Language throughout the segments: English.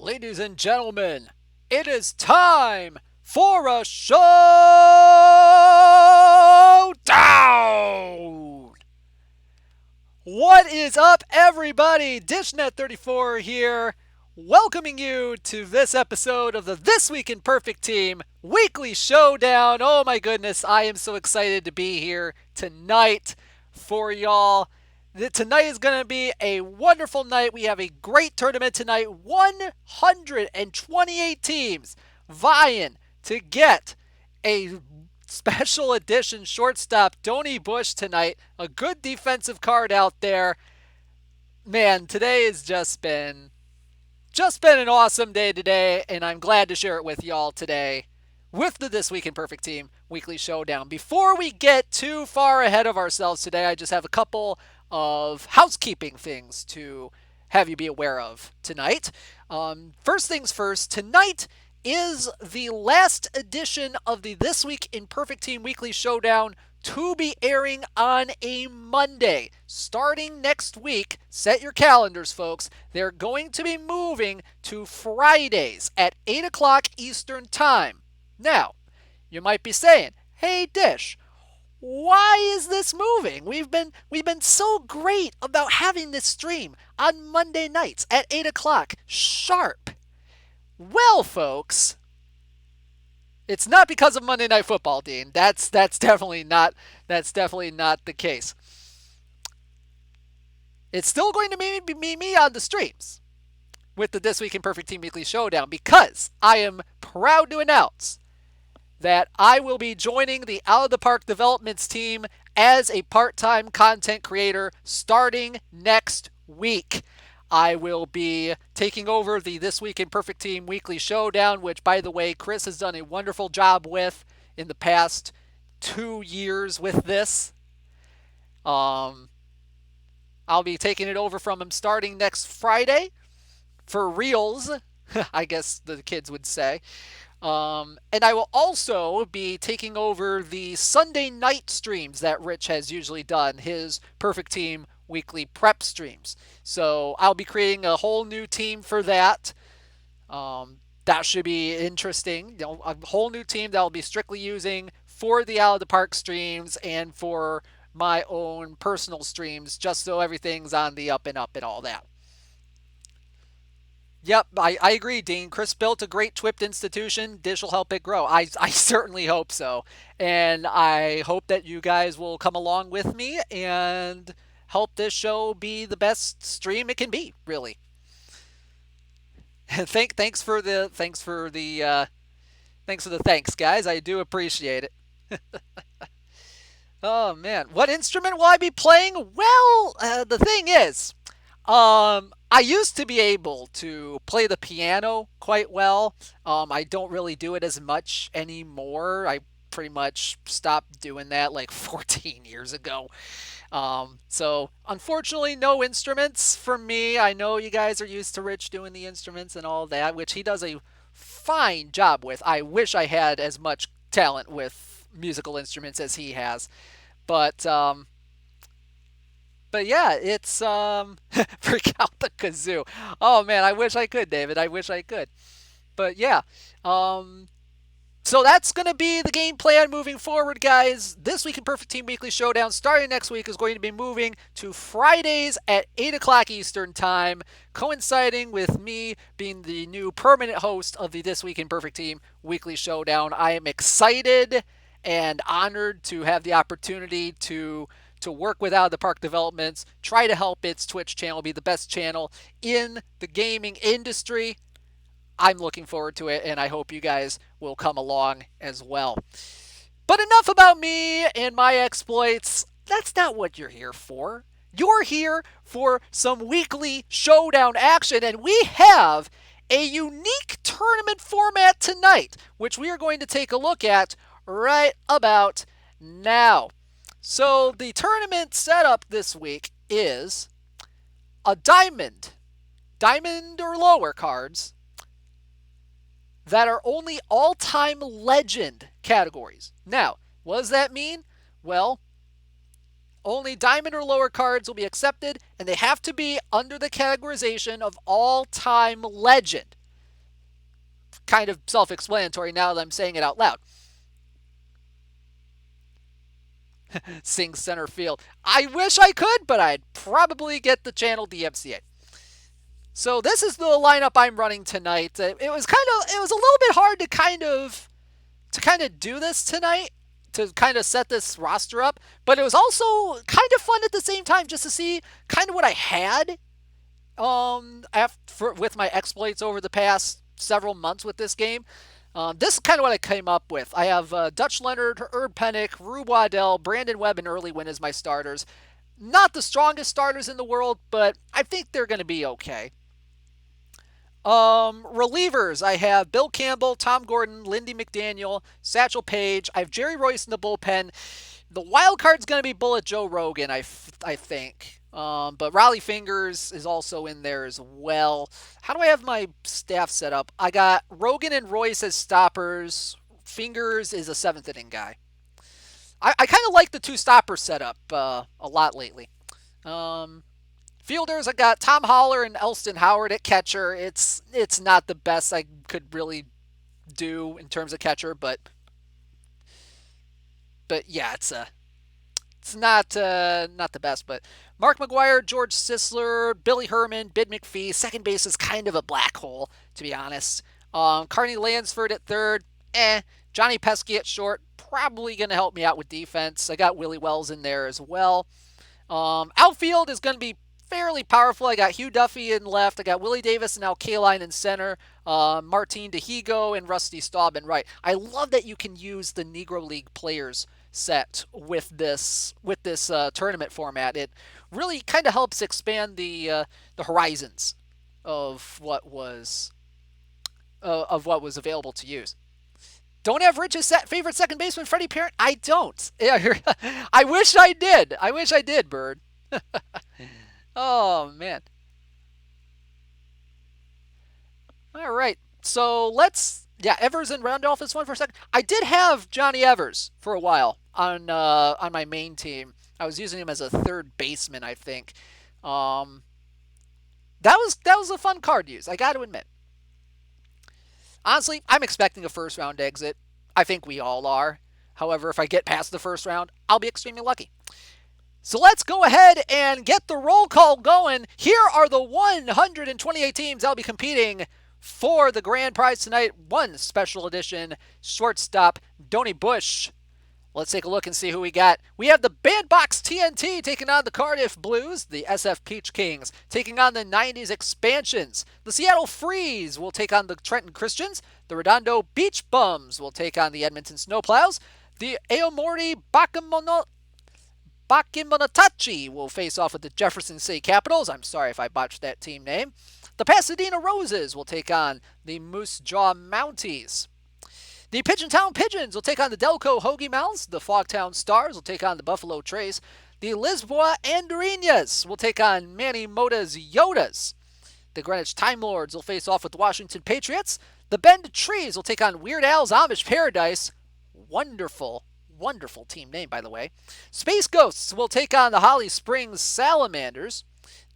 Ladies and gentlemen, it is time for a showdown! What is up, everybody? DishNet34 here, welcoming you to this episode of the This Week in Perfect Team Weekly Showdown. Oh my goodness, I am so excited to be here tonight for y'all. Tonight is going to be a wonderful night. We have a great tournament tonight. 128 teams vying to get a special edition shortstop, Donnie Bush, tonight. A good defensive card out there. Man, today has just been an awesome day today, and I'm glad to share it with y'all today with the This Week in Perfect Team Weekly Showdown. Before we get too far ahead of ourselves today, I just have a couple of housekeeping things to have you be aware of tonight. First things first, tonight is the last edition of the This Week in Perfect Team Weekly Showdown to be airing on a Monday. Starting next week, set your calendars, folks. They're going to be moving to Fridays at 8 o'clock Eastern Time. Now, you might be saying, hey, Dish, why is this moving? We've been so great about having this stream on Monday nights at 8 o'clock sharp. Well, folks, it's not because of Monday Night Football, Dean. That's definitely not the case. It's still going to be me on the streams with the This Week in Perfect Team Weekly Showdown, because I am proud to announce that I will be joining the Out of the Park Developments team as a part-time content creator starting next week. I will be taking over the This Week in Perfect Team Weekly Showdown, which, by the way, Chris has done a wonderful job with in the past 2 years with this. I'll be taking it over from him starting next Friday for reals, I guess the kids would say. And I will also be taking over the Sunday night streams that Rich has usually done, his Perfect Team weekly prep streams. So I'll be creating a whole new team for that. That should be interesting. A whole new team that I'll be strictly using for the Out of the Park streams and for my own personal streams, just so everything's on the up and all that. Yep, I agree, Dean. Chris built a great TWIPT institution. Dish will help it grow. I certainly hope so. And I hope that you guys will come along with me and help this show be the best stream it can be, really. Thanks for the thanks, guys. I do appreciate it. Oh man, what instrument will I be playing? Well, the thing is, I used to be able to play the piano quite well. I don't really do it as much anymore. I pretty much stopped doing that like 14 years ago. So unfortunately, no instruments for me. I know you guys are used to Rich doing the instruments and all that, which he does a fine job with. I wish I had as much talent with musical instruments as he has. But yeah, it's freak out the kazoo. Oh man, I wish I could, David. I wish I could. But yeah, so that's going to be the game plan moving forward, guys. This Week in Perfect Team Weekly Showdown, starting next week, is going to be moving to Fridays at 8 o'clock Eastern Time, coinciding with me being the new permanent host of the This Week in Perfect Team Weekly Showdown. I am excited and honored to have the opportunity to work with Out of the Park Developments, try to help its Twitch channel be the best channel in the gaming industry. I'm looking forward to it, and I hope you guys will come along as well. But enough about me and my exploits. That's not what you're here for. You're here for some weekly showdown action, and we have a unique tournament format tonight, which we are going to take a look at right about now. So the tournament setup this week is a diamond or lower cards that are only all-time legend categories. Now, what does that mean? Well, only diamond or lower cards will be accepted, and they have to be under the categorization of all-time legend. kind of self-explanatory now that I'm saying it out loud. Sing center field. I wish I could, but I'd probably get the channel DMCA. So this is the lineup I'm running tonight. It was a little bit hard to kind of do this tonight, to kind of set this roster up, but it was also kind of fun at the same time just to see kind of what I had with my exploits over the past several months with this game. This is kind of what I came up with. I have Dutch Leonard, Herb Pennick, Rube Waddell, Brandon Webb, and Early Wynn as my starters. Not the strongest starters in the world, but I think they're going to be okay. Relievers, I have Bill Campbell, Tom Gordon, Lindy McDaniel, Satchel Paige. I have Jerry Royce in the bullpen. The wild card's going to be Bullet Joe Rogan, I think. But Raleigh Fingers is also in there as well. How do I have my staff set up? I got Rogan and Royce as stoppers. Fingers is a 7th inning guy. I kind of like the 2 stopper setup a lot lately. Fielders, I got Tom Holler and Elston Howard at catcher. It's not the best I could really do in terms of catcher, but yeah, it's not the best. But Mark McGuire, George Sisler, Billy Herman, Bid McPhee. Second base is kind of a black hole, to be honest. Carney Lansford at third. Johnny Pesky at short. Probably going to help me out with defense. I got Willie Wells in there as well. Outfield is going to be fairly powerful. I got Hugh Duffy in left. I got Willie Davis and Al Kaline in center. Martin DeHigo and Rusty Staub in right. I love that you can use the Negro League players set with this tournament format. It really kind of helps expand the horizons of what was available to use. Don't have Rich's favorite second baseman, Freddie Parent? I don't. I wish I did, Bird. Oh, man. All right. So Evers and Randolph is one for a second. I did have Johnny Evers for a while on my main team. I was using him as a third baseman, I think. That was a fun card to use, I got to admit. Honestly, I'm expecting a first round exit. I think we all are. However, if I get past the first round, I'll be extremely lucky. So let's go ahead and get the roll call going. Here are the 128 teams that'll be competing for the grand prize tonight. One special edition shortstop, Donnie Bush. Let's take a look and see who we got. We have the Bandbox TNT taking on the Cardiff Blues. The SF Peach Kings taking on the 90s Expansions. The Seattle Freeze will take on the Trenton Christians. The Redondo Beach Bums will take on the Edmonton Snowplows. The Aomori Bakemonotachi will face off with the Jefferson City Capitals. I'm sorry if I botched that team name. The Pasadena Roses will take on the Moose Jaw Mounties. The Pigeontown Pigeons will take on the Delco Hoagie Mouths. The Fogtown Stars will take on the Buffalo Trace. The Lisboa Andorinhas will take on Manny Mota's Yodas. The Greenwich Time Lords will face off with the Washington Patriots. The Bend Trees will take on Weird Al's Amish Paradise. Wonderful team name, by the way. Space Ghosts will take on the Holly Springs Salamanders.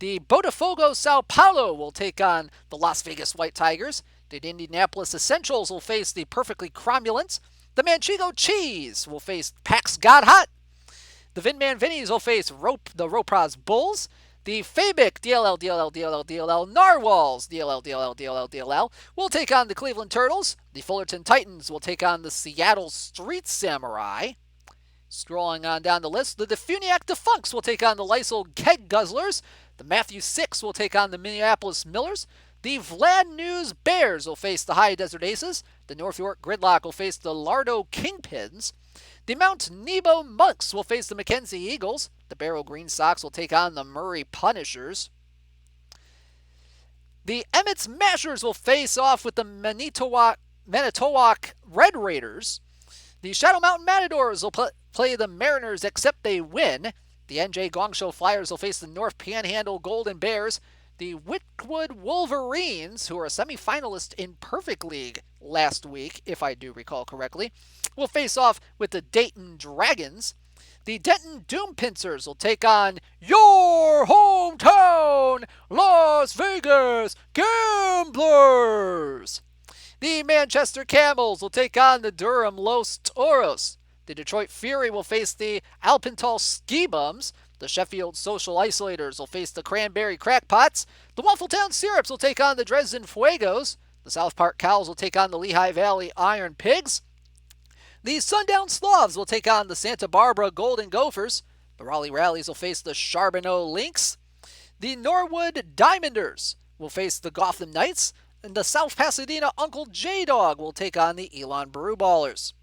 The Botafogo Sao Paulo will take on the Las Vegas White Tigers. The Indianapolis Essentials will face the Perfectly Cromulents. The Manchego Cheese will face Pax God Hot. The Vinman Vinnies will face the Ropraz Bulls. The Fabic DLL Narwhals DLL will take on the Cleveland Turtles. The Fullerton Titans will take on the Seattle Street Samurai. Scrolling on down the list, the Defuniac Defunks will take on the Lysol Keg Guzzlers. The Matthew Six will take on the Minneapolis Millers. The Vlad News Bears will face the High Desert Aces. The North York Gridlock will face the Lardo Kingpins. The Mount Nebo Monks will face the Mackenzie Eagles. The Barrow Green Sox will take on the Murray Punishers. The Emmett Mashers will face off with the Manitowoc Red Raiders. The Shadow Mountain Matadors will play the Mariners except they win. The NJ Gongsho Flyers will face the North Panhandle Golden Bears. The Wickwood Wolverines, who are a semifinalist in Perfect League last week, if I do recall correctly, will face off with the Dayton Dragons. The Denton Doom Pincers will take on your hometown Las Vegas Gamblers. The Manchester Camels will take on the Durham Los Toros. The Detroit Fury will face the Alpental Ski Bums. The Sheffield Social Isolators will face the Cranberry Crackpots. The Waffletown Syrups will take on the Dresden Fuegos. The South Park Cows will take on the Lehigh Valley Iron Pigs. The Sundown Slavs will take on the Santa Barbara Golden Gophers. The Raleigh Rallies will face the Charbonneau Lynx. The Norwood Diamonders will face the Gotham Knights. And the South Pasadena Uncle J-Dog will take on the Elon Brewballers.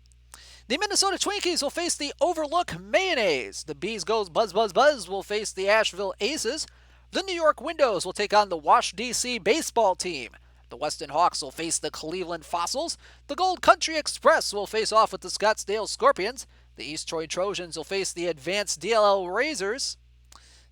The Minnesota Twinkies will face the Overlook Mayonnaise. The Bees Goes Buzz Buzz Buzz will face the Asheville Aces. The New York Windows will take on the Wash DC baseball team. The Weston Hawks will face the Cleveland Fossils. The Gold Country Express will face off with the Scottsdale Scorpions. The East Troy Trojans will face the Advanced DLL Razors.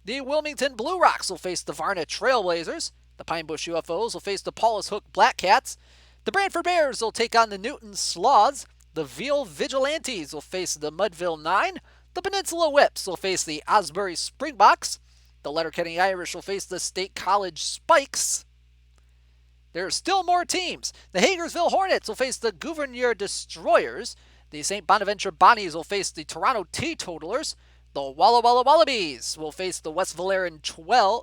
The Wilmington Blue Rocks will face the Varna Trailblazers. The Pine Bush UFOs will face the Paulus Hook Black Cats. The Brantford Bears will take on the Newton Sloths. The Veal Vigilantes will face the Mudville Nine. The Peninsula Whips will face the Osbury Springboks. The Letterkenny Irish will face the State College Spikes. There are still more teams. The Hagersville Hornets will face the Gouverneur Destroyers. The St. Bonaventure Bonnies will face the Toronto Teetotalers. The Walla Walla Wallabies will face the West Valeran 12.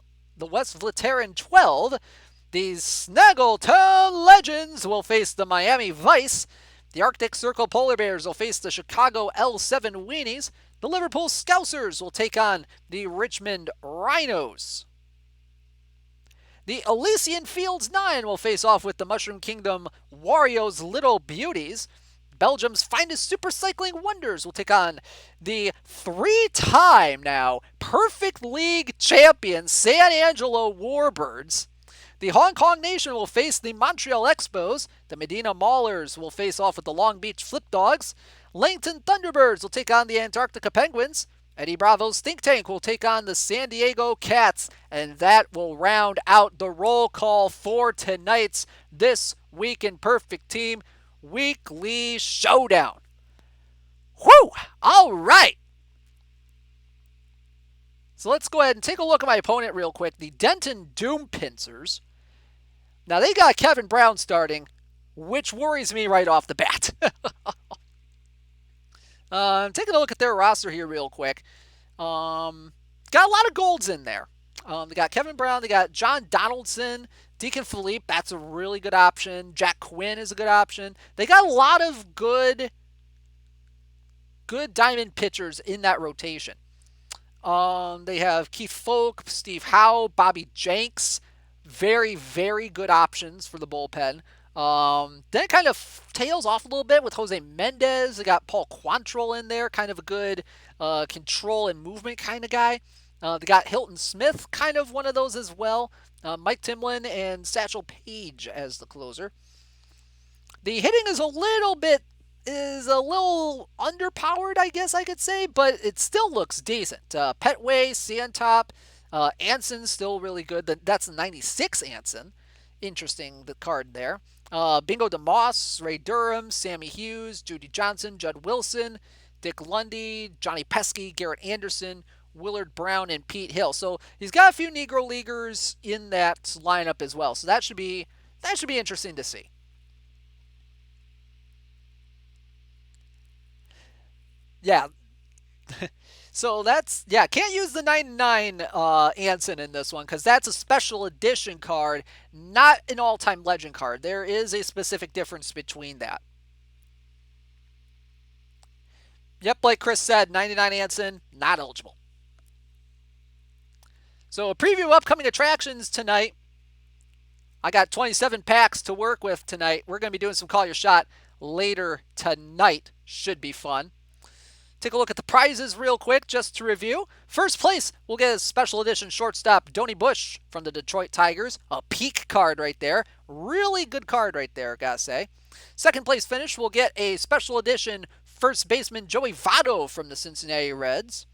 The Snaggletone Legends will face the Miami Vice. The Arctic Circle Polar Bears will face the Chicago L7 Weenies. The Liverpool Scousers will take on the Richmond Rhinos. The Elysian Fields 9 will face off with the Mushroom Kingdom Wario's Little Beauties. Belgium's finest supercycling wonders will take on the three-time now Perfect League champion San Angelo Warbirds. The Hong Kong Nation will face the Montreal Expos. The Medina Maulers will face off with the Long Beach Flip Dogs. Langton Thunderbirds will take on the Antarctica Penguins. Eddie Bravo's Think Tank will take on the San Diego Cats. And that will round out the roll call for tonight's This Week in Perfect Team Weekly Showdown. Whew! All right. So let's go ahead and take a look at my opponent real quick. The Denton Doom Pincers. Now they got Kevin Brown starting, which worries me right off the bat. Taking a look at their roster here real quick. Got a lot of golds in there. They got Kevin Brown. They got John Donaldson. Deacon Philippe, that's a really good option. Jack Quinn is a good option. They got a lot of good diamond pitchers in that rotation. They have Keith Folk, Steve Howe, Bobby Jenks. Very, very good options for the bullpen. Then it kind of tails off a little bit with Jose Mendez. They got Paul Quantrill in there, kind of a good control and movement kind of guy. They got Hilton Smith, kind of one of those as well. Mike Timlin and Satchel Paige as the closer. The hitting is a little underpowered, I guess I could say, but it still looks decent. Petway, Santop, Anson's still really good. That's the 96 Anson. Interesting, the card there. Bingo DeMoss, Ray Durham, Sammy Hughes, Judy Johnson, Judd Wilson, Dick Lundy, Johnny Pesky, Garrett Anderson, Willard Brown, and Pete Hill. So he's got a few Negro Leaguers in that lineup as well. So that should be interesting to see. Yeah. So can't use the 99 Anson in this one because that's a special edition card, not an all-time legend card. There is a specific difference between that. Yep, like Chris said, 99 Anson, not eligible. So a preview of upcoming attractions tonight. I got 27 packs to work with tonight. We're going to be doing some Call Your Shot later tonight. Should be fun. Take a look at the prizes real quick just to review. First place, we'll get a special edition shortstop, Donnie Bush from the Detroit Tigers. A peak card right there. Really good card right there, gotta say. Second place finish, we'll get a special edition first baseman, Joey Votto from the Cincinnati Reds.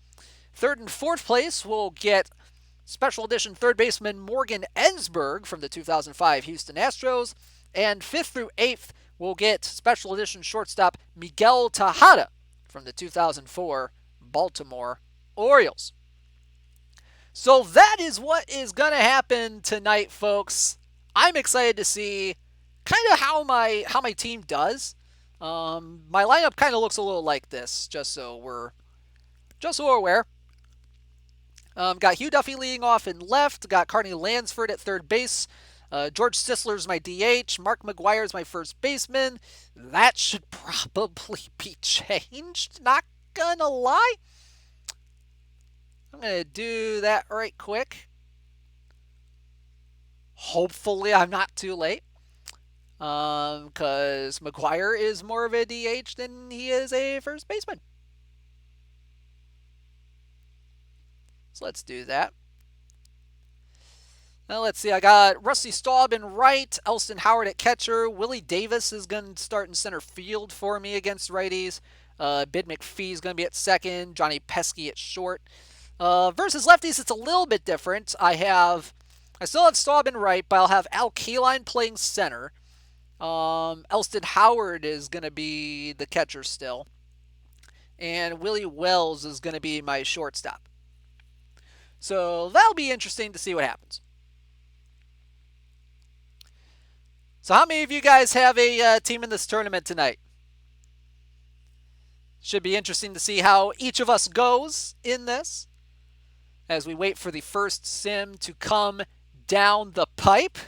Third and fourth place, we'll get special edition third baseman Morgan Ensberg from the 2005 Houston Astros. And fifth through eighth, we'll get special edition shortstop Miguel Tejada from the 2004 Baltimore Orioles. So that is what is going to happen tonight, folks. I'm excited to see kind of how my team does. My lineup kind of looks a little like this, just so we're aware. Got Hugh Duffy leading off in left. Got Carney Lansford at third base. George Sisler's my DH. Mark McGuire's my first baseman. That should probably be changed. Not gonna lie. I'm gonna do that right quick. Hopefully, I'm not too late. Because McGuire is more of a DH than he is a first baseman. So let's do that. Now let's see. I got Rusty Staub in right, Elston Howard at catcher. Willie Davis is going to start in center field for me against righties. Bid McPhee is going to be at second. Johnny Pesky at short. Versus lefties, it's a little bit different. I still have Staub in right, but I'll have Al Kaline playing center. Elston Howard is going to be the catcher still. And Willie Wells is going to be my shortstop. So that'll be interesting to see what happens. So how many of you guys have a team in this tournament tonight? Should be interesting to see how each of us goes in this as we wait for the first sim to come down the pipe.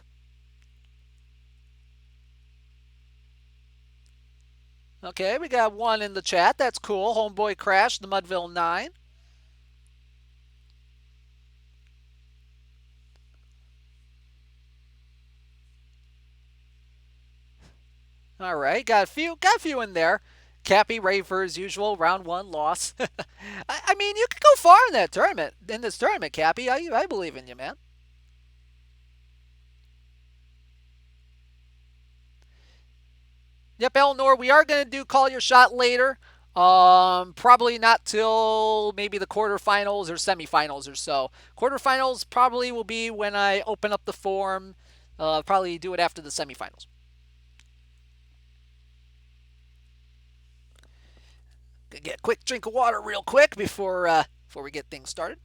Okay, we got one in the chat. That's cool. Homeboy Crash, the Mudville 9. All right, got a few in there. Cappy Raver as usual, round 1 loss. I mean, you could go far in this tournament, Cappy. I believe in you, man. Yep, Eleanor, we are going to do Call Your Shot later. Probably not till maybe the quarterfinals or semifinals or so. Quarterfinals probably will be when I open up the form. Probably do it after the semifinals. Gonna get a quick drink of water real quick before we get things started.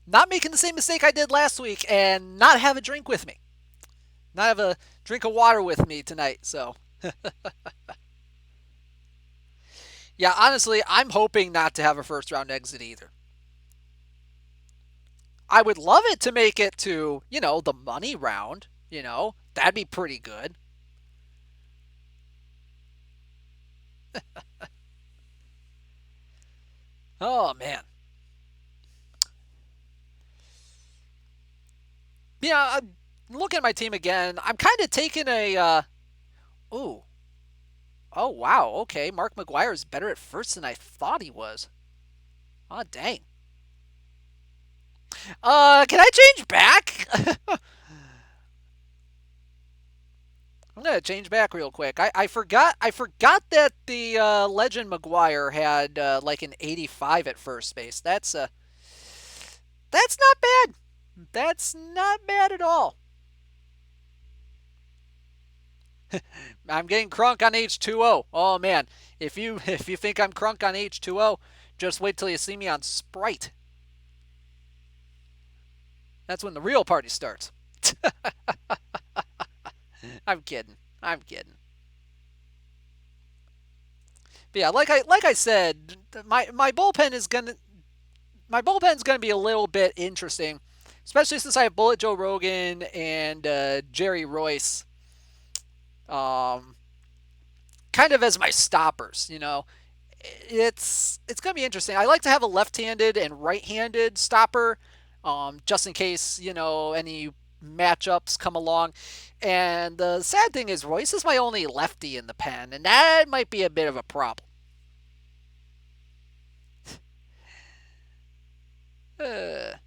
Not making the same mistake I did last week and not have a drink with me. Not have a drink of water with me tonight, so. Yeah, honestly, I'm hoping not to have a first round exit either. I would love it to make it to, the money round. That'd be pretty good. Oh, man. Yeah, look at my team again. I'm kind of taking a, ooh. Oh, wow. Okay, Mark McGuire is better at first than I thought he was. Oh, dang. Can I change back? I'm gonna change back real quick. I forgot that the legend McGuire had like an 85 at first base. That's not bad. That's not bad at all. I'm getting crunk on H2O. Oh man, if you think I'm crunk on H2O, just wait till you see me on Sprite. That's when the real party starts. I'm kidding. But yeah, like I said, my bullpen's gonna be a little bit interesting, especially since I have Bullet Joe Rogan and Jerry Royce, kind of as my stoppers. It's gonna be interesting. I like to have a left-handed and right-handed stopper, just in case any matchups come along. And the sad thing is, Royce is my only lefty in the pen, and that might be a bit of a problem. But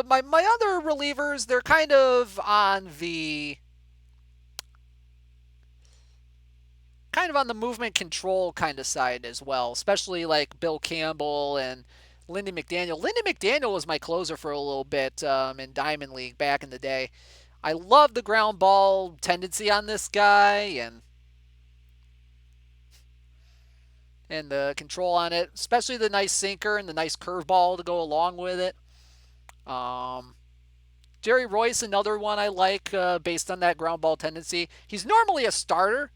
my other relievers, they're kind of on the movement control kind of side as well, especially like Bill Campbell and Lindy McDaniel. Lindy McDaniel was my closer for a little bit in Diamond League back in the day. I love the ground ball tendency on this guy, and and the control on it, especially the nice sinker and the nice curveball to go along with it. Jerry Royce, another one I like based on that ground ball tendency. He's normally a starter,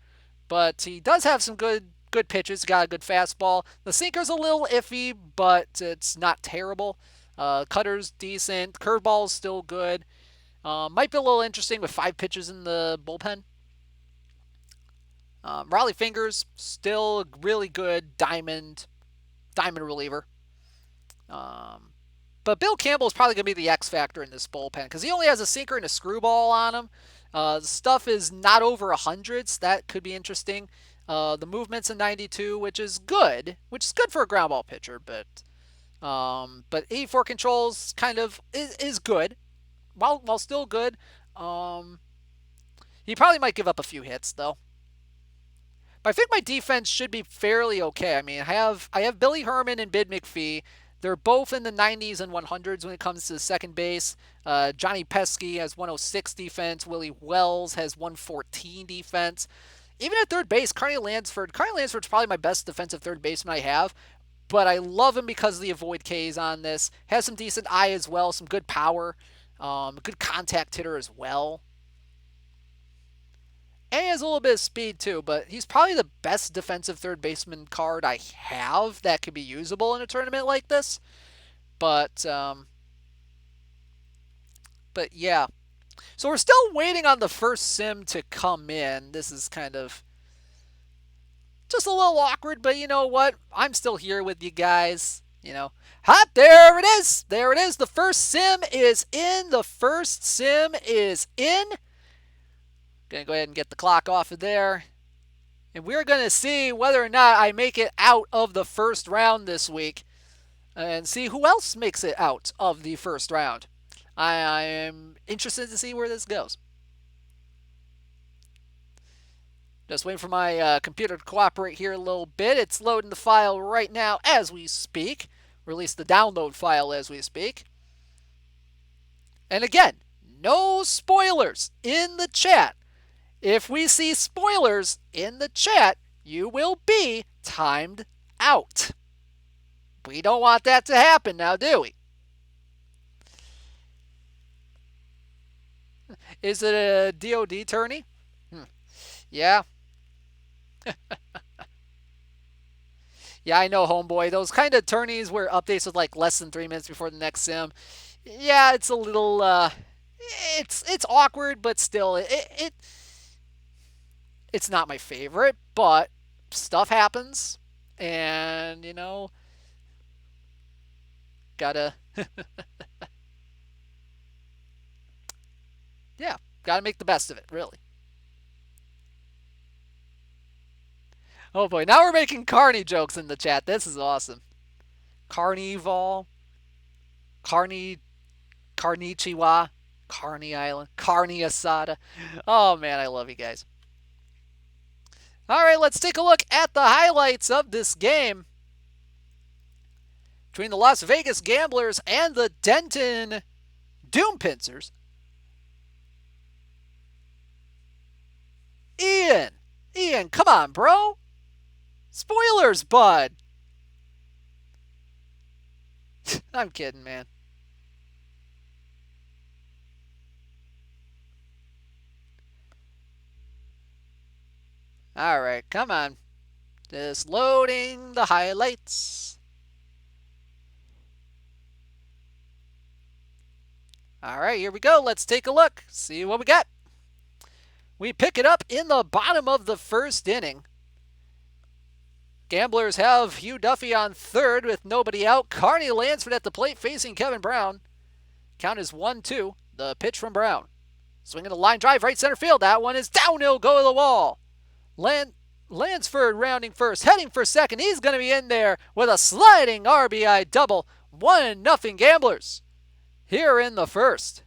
but he does have some good pitches. He's got a good fastball. The sinker's a little iffy, but it's not terrible. Cutter's decent. Curveball's still good. Might be a little interesting with 5 pitches in the bullpen. Raleigh Fingers, still really good diamond reliever. But Bill Campbell is probably going to be the X factor in this bullpen because he only has a sinker and a screwball on him. The stuff is not over 100, so that could be interesting. The movement's a 92, which is good for a ground ball pitcher. But 84 controls kind of is good, while still good. He probably might give up a few hits though. But I think my defense should be fairly okay. I mean, I have Billy Herman and Bid McPhee. They're both in the 90s and 100s when it comes to second base. Johnny Pesky has 106 defense. Willie Wells has 114 defense. Even at third base, Carney Lansford's probably my best defensive third baseman I have. But I love him because of the avoid Ks on this. Has some decent eye as well, some good power, good contact hitter as well. And he has a little bit of speed too, but he's probably the best defensive third baseman card I have that could be usable in a tournament like this. But yeah. So we're still waiting on the first sim to come in. This is kind of just a little awkward, but you know what? I'm still here with you guys. You know, hot, there it is. There it is. The first sim is in. Gonna go ahead and get the clock off of there. And we're gonna see whether or not I make it out of the first round this week. And see who else makes it out of the first round. I am interested to see where this goes. Just waiting for my computer to cooperate here a little bit. It's loading the file right now as we speak. Release the download file as we speak. And again, no spoilers in the chat. If we see spoilers in the chat, you will be timed out. We don't want that to happen now, do we? Is it a DOD tourney? Yeah. Yeah, I know, homeboy. Those kind of tourneys where updates with like less than 3 minutes before the next sim. Yeah, it's a little it's awkward, but still it's not my favorite, but stuff happens and, you know, gotta yeah, gotta make the best of it, really. Oh boy, now we're making Carney jokes in the chat. This is awesome. Carnival, Carnichiwa, Carney Island, Carney Asada. Oh man, I love you guys. All right, let's take a look at the highlights of this game between the Las Vegas Gamblers and the Denton Doom Pincers. Ian, come on, bro. Spoilers, bud. I'm kidding, man. All right, come on. Just loading the highlights. All right, here we go. Let's take a look. See what we got. We pick it up in the bottom of the first inning. Gamblers have Hugh Duffy on third with nobody out. Carney Lansford at the plate facing Kevin Brown. Count is 1-2. The pitch from Brown. Swinging a line drive right center field. That one is downhill, go to the wall. Lansford rounding first, heading for second. He's going to be in there with a sliding RBI double. 1-0 Gamblers here in the first.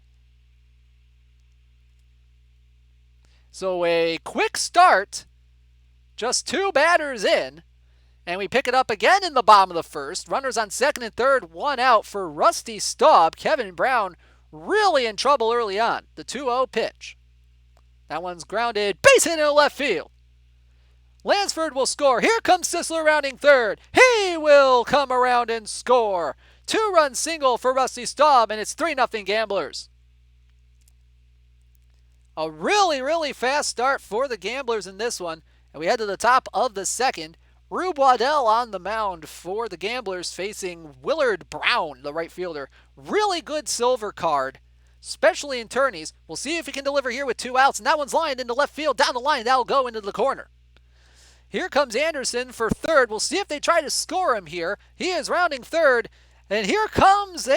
So a quick start, just 2 batters in, and we pick it up again in the bottom of the first. Runners on second and third, 1 out for Rusty Staub. Kevin Brown really in trouble early on. The 2-0 pitch. That one's grounded, base hit in left field. Lansford will score. Here comes Sisler rounding third. He will come around and score. 2-run single for Rusty Staub, and it's 3-0 Gamblers. A really, really fast start for the Gamblers in this one. And we head to the top of the second. Rube Waddell on the mound for the Gamblers facing Willard Brown, the right fielder. Really good silver card, especially in tourneys. We'll see if he can deliver here with 2 outs. And that one's lined into left field. Down the line, that'll go into the corner. Here comes Anderson for third. We'll see if they try to score him here. He is rounding third. And here comes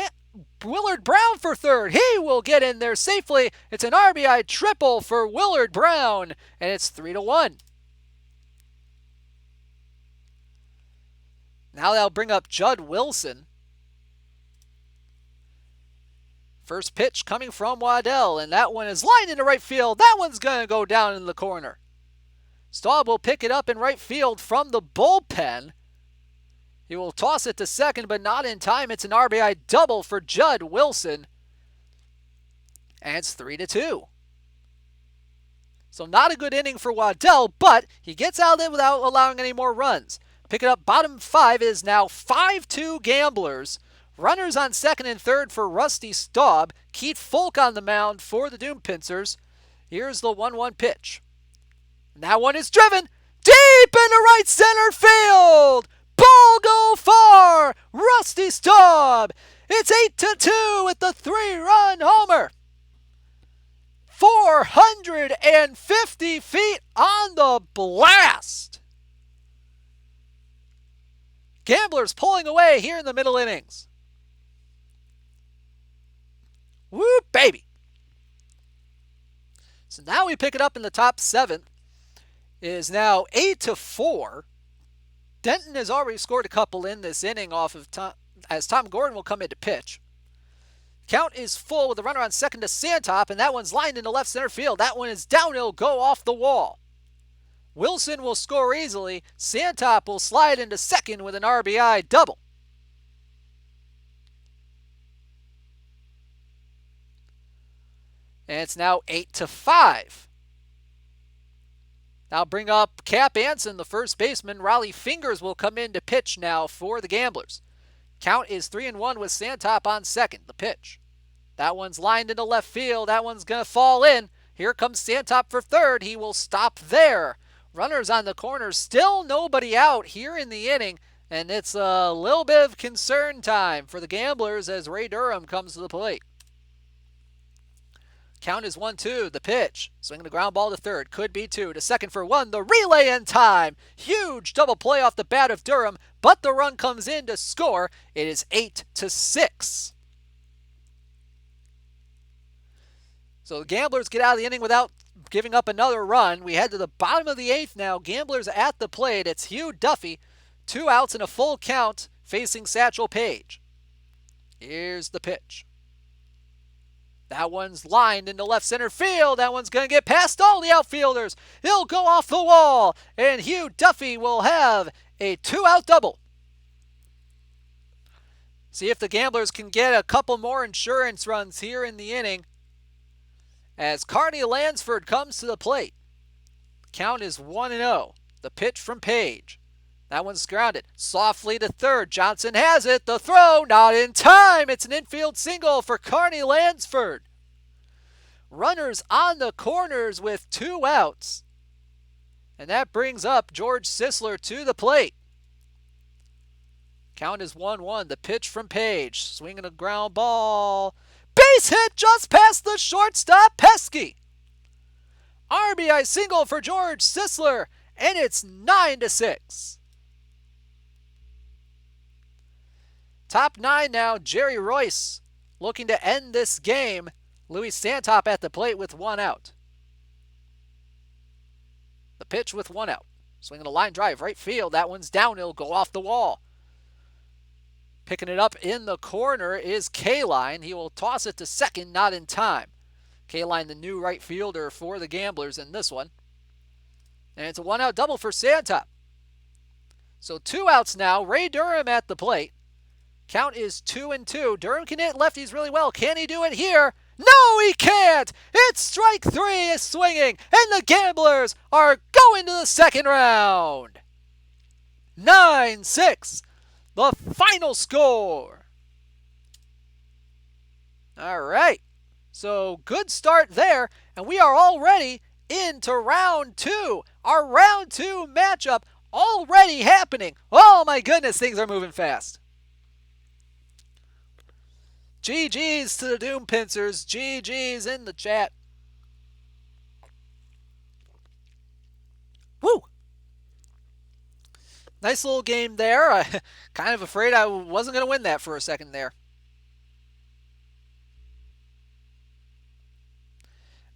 Willard Brown for third. He will get in there safely. It's an RBI triple for Willard Brown. And it's 3-1. Now they'll bring up Judd Wilson. First pitch coming from Waddell, and that one is lined into right field. That one's going to go down in the corner. Staub will pick it up in right field from the bullpen. He will toss it to second, but not in time. It's an RBI double for Judd Wilson. And it's 3-2. So not a good inning for Waddell, but he gets out of it without allowing any more runs. Pick it up, bottom 5 is now 5-2 Gamblers. Runners on second and third for Rusty Staub. Keith Folk on the mound for the Doom Pincers. Here's the 1-1 pitch. And that one is driven deep into right center field. Ball go far. Rusty Staub. It's 8-2 with the 3-run homer. 450 feet on the blast. Gamblers pulling away here in the middle innings. Woo, baby. So now we pick it up in the top 7. It is now 8-4. Denton has already scored a couple in this inning off of as Tom Gordon will come in to pitch. Count is full with a runner on second to Santop, and that one's lined into left center field. That one is downhill, go off the wall. Wilson will score easily. Santop will slide into second with an RBI double. And it's now 8-5. Now bring up Cap Anson, the first baseman. Raleigh Fingers will come in to pitch now for the Gamblers. Count is 3-1 with Santop on second. The pitch. That one's lined into left field. That one's going to fall in. Here comes Santop for third. He will stop there. Runners on the corner. Still nobody out here in the inning. And it's a little bit of concern time for the Gamblers as Ray Durham comes to the plate. Count is 1-2. The pitch. Swinging the ground ball to third. Could be 2. To second for 1. The relay in time. Huge double play off the bat of Durham. But the run comes in to score. It is 8-6. So the Gamblers get out of the inning without giving up another run. We head to the bottom of the 8th now. Gamblers at the plate. It's Hugh Duffy. 2 outs and a full count facing Satchel Paige. Here's the pitch. That one's lined into left center field. That one's going to get past all the outfielders. He'll go off the wall. And Hugh Duffy will have a 2-out double. See if the Gamblers can get a couple more insurance runs here in the inning as Carney Lansford comes to the plate. Count is 1-0. The pitch from Page. That one's grounded. Softly to third. Johnson has it. The throw not in time. It's an infield single for Carney Lansford. Runners on the corners with 2 outs. And that brings up George Sisler to the plate. Count is 1-1. The pitch from Page. Swinging a ground ball. Base hit just past the shortstop, Pesky. RBI single for George Sisler. And it's 9-6. Top 9 now, Jerry Royce looking to end this game. Louis Santop at the plate with 1 out. The pitch with 1 out. Swinging a line drive, right field. That one's downhill, go off the wall. Picking it up in the corner is Kaline. He will toss it to second, not in time. Kaline, the new right fielder for the Gamblers in this one. And it's a 1-out double for Santop. So 2 outs now. Ray Durham at the plate. Count is 2-2. Durham can hit lefties really well. Can he do it here? No, he can't. It's strike 3 is swinging, and the Gamblers are going to the second round. 9-6, the final score. All right. So good start there, and we are already into round 2. Our round 2 matchup already happening. Oh my goodness, things are moving fast. GG's to the Doom Pincers. GG's in the chat. Woo! Nice little game there. I kind of afraid I wasn't going to win that for a second there.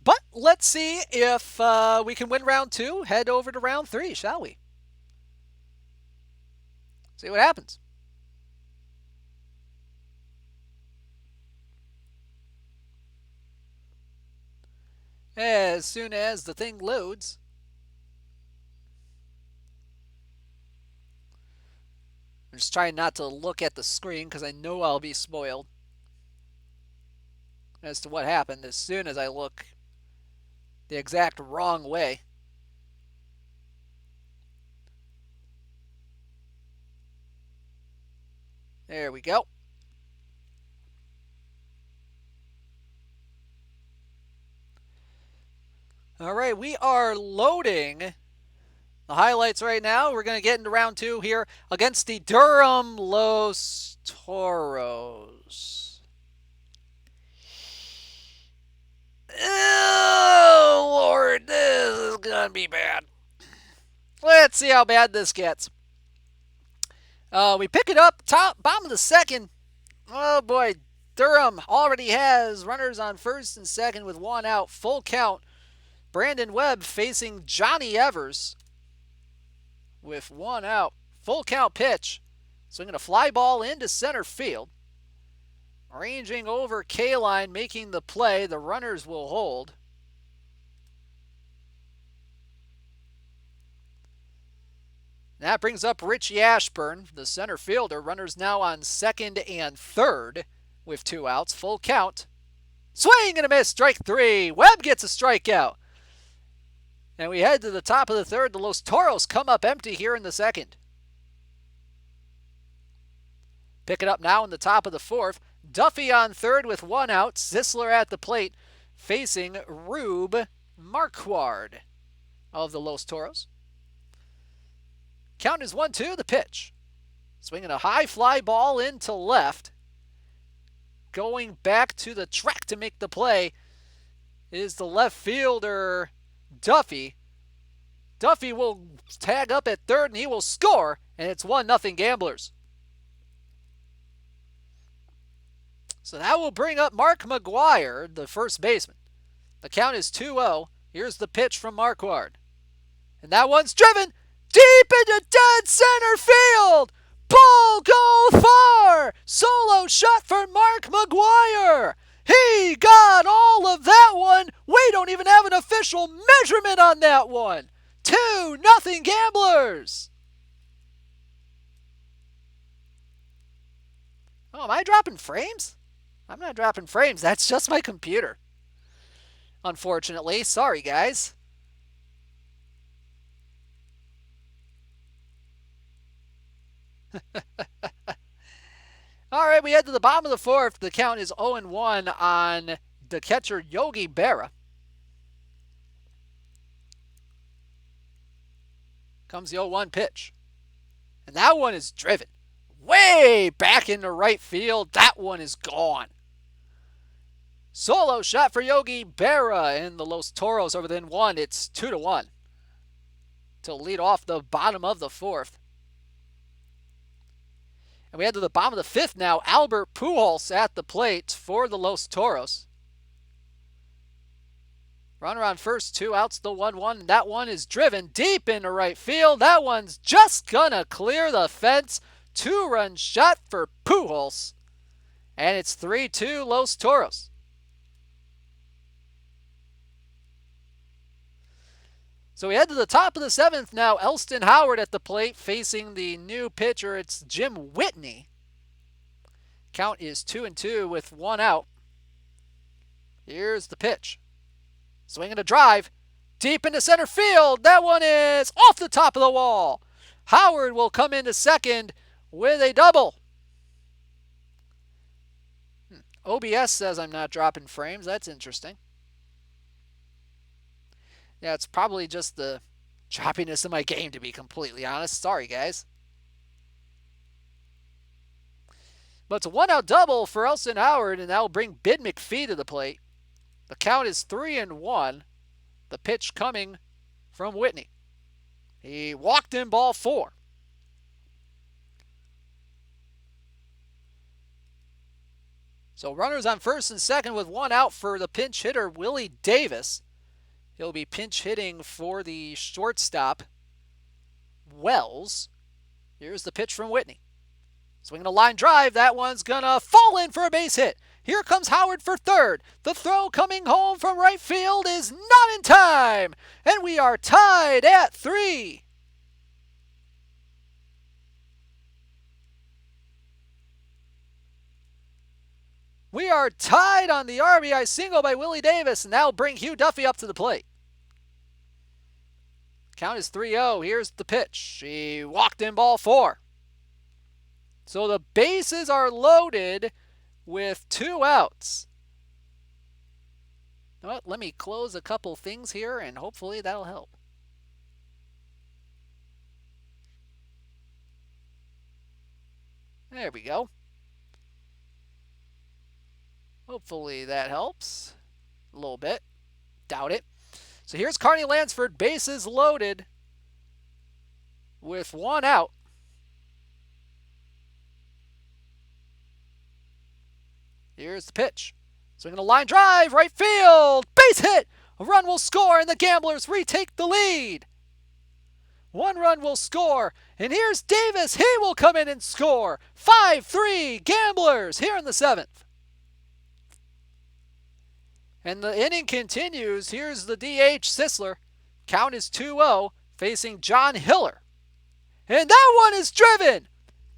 But let's see if we can win round 2. Head over to round 3, shall we? See what happens. As soon as the thing loads. I'm just trying not to look at the screen because I know I'll be spoiled as to what happened as soon as I look the exact wrong way. There we go. All right, we are loading the highlights right now. We're going to get into round 2 here against the Durham Los Toros. Oh, Lord, this is going to be bad. Let's see how bad this gets. We pick it up, bottom of the second. Oh, boy. Durham already has runners on first and second with 1 out. Full count. Brandon Webb facing Johnny Evers with 1 out. Full count pitch. Swinging a fly ball into center field. Ranging over K-line, making the play. The runners will hold. That brings up Richie Ashburn, the center fielder. Runners now on second and third with 2 outs. Full count. Swing and a miss. Strike 3. Webb gets a strikeout. And we head to the top of the third. The Los Toros come up empty here in the second. Pick it up now in the top of the fourth. Duffy on third with 1 out. Zisler at the plate facing Rube Marquard of the Los Toros. Count is 1-2, the pitch. Swinging a high fly ball into left. Going back to the track to make the play is the left fielder, Duffy. Duffy will tag up at third and he will score, and it's 1-0 Gamblers. So that will bring up Mark McGuire, the first baseman. The count is 2-0. Here's the pitch from Marquard. And that one's driven deep into dead center field. Ball go far. Solo shot for Mark McGuire. He got all of that one. We don't even have an official measurement on that one. 2-0 Gamblers. Oh, am I dropping frames? I'm not dropping frames. That's just my computer. Unfortunately. Sorry, guys. All right, we head to the bottom of the fourth. The count is 0-1 on the catcher Yogi Berra. Comes the 0-1 pitch. And that one is driven way back into right field. That one is gone. Solo shot for Yogi Berra, and the Los Toros are within 1. It's 2-1 to lead off the bottom of the fourth. And we head to the bottom of the fifth now. Albert Pujols at the plate for the Los Toros. Runner on first, 2 outs, the 1-1. And that one is driven deep into right field. That one's just gonna clear the fence. 2-run shot for Pujols. And it's 3-2 Los Toros. So we head to the top of the seventh now. Elston Howard at the plate facing the new pitcher. It's Jim Whitney. Count is 2-2 with 1 out. Here's the pitch. Swinging a drive. Deep into center field. That one is off the top of the wall. Howard will come into second with a double. OBS says I'm not dropping frames. That's interesting. Yeah, it's probably just the choppiness of my game, to be completely honest. Sorry, guys. But it's a one-out double for Elston Howard, and that will bring Bid McPhee to the plate. The count is 3-1. The pitch coming from Whitney. He walked in ball 4. So runners on first and second with one out for the pinch hitter, Willie Davis. He'll be pinch hitting for the shortstop, Wells. Here's the pitch from Whitney. Swinging a line drive. That one's going to fall in for a base hit. Here comes Howard for third. The throw coming home from right field is not in time. And we are tied at 3. We are tied on the RBI single by Willie Davis, and that will bring Hugh Duffy up to the plate. Count is 3-0. Here's the pitch. He walked in ball 4. So the bases are loaded with 2 outs. Well, let me close a couple things here, and hopefully that'll help. There we go. Hopefully that helps a little bit. Doubt it. So here's Carney Lansford, bases loaded with 1 out. Here's the pitch. Swinging a line drive, right field, base hit. A run will score, and the Gamblers retake the lead. 1 run will score, and here's Davis. He will come in and score. 5-3 Gamblers here in the 7th. And the inning continues. Here's the DH, Sisler. Count is 2-0, facing John Hiller. And that one is driven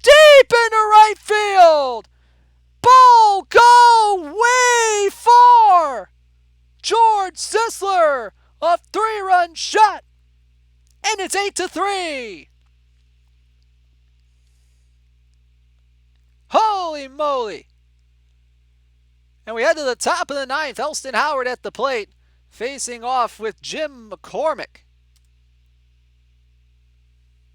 deep into right field. Ball go way far. George Sisler, a 3-run shot. And it's 8-3. Holy moly. And we head to the top of the 9th. Elston Howard at the plate, facing off with Jim McCormick.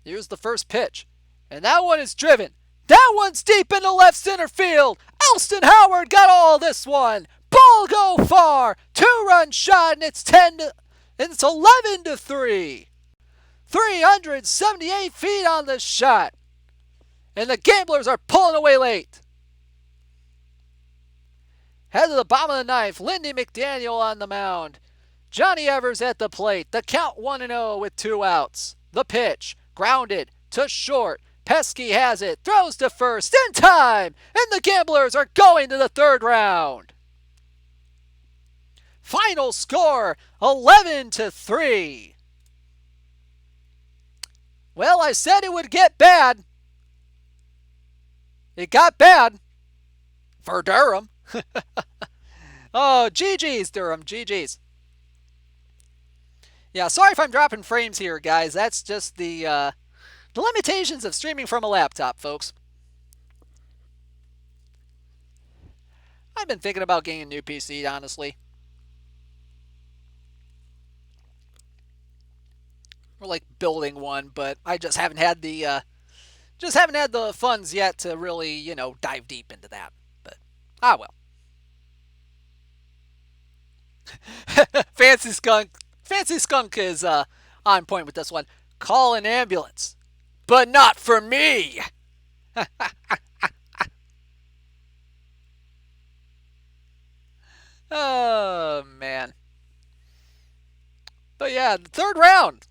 Here's the first pitch. And that one is driven. That one's deep into left center field. Elston Howard got all this one. Ball go far. 2-run shot, and it's 11-3. 378 feet on the shot. And the Gamblers are pulling away late. Head to the bottom of the 9th. Lindy McDaniel on the mound. Johnny Evers at the plate. The count 1-0 with 2 outs. The pitch. Grounded to short. Pesky has it. Throws to first in time. And the Gamblers are going to the 3rd round. Final score 11-3. Well, I said it would get bad. It got bad. For Durham. Oh, GG's, Durham. GG's. Yeah, sorry if I'm dropping frames here, guys. That's just the limitations of streaming from a laptop, folks. I've been thinking about getting a new PC, honestly. Or like building one, but I just haven't had the funds yet to really, dive deep into that. But well. Fancy Skunk is on point with this one. Call an ambulance, but not for me. Oh man. But yeah, the third round.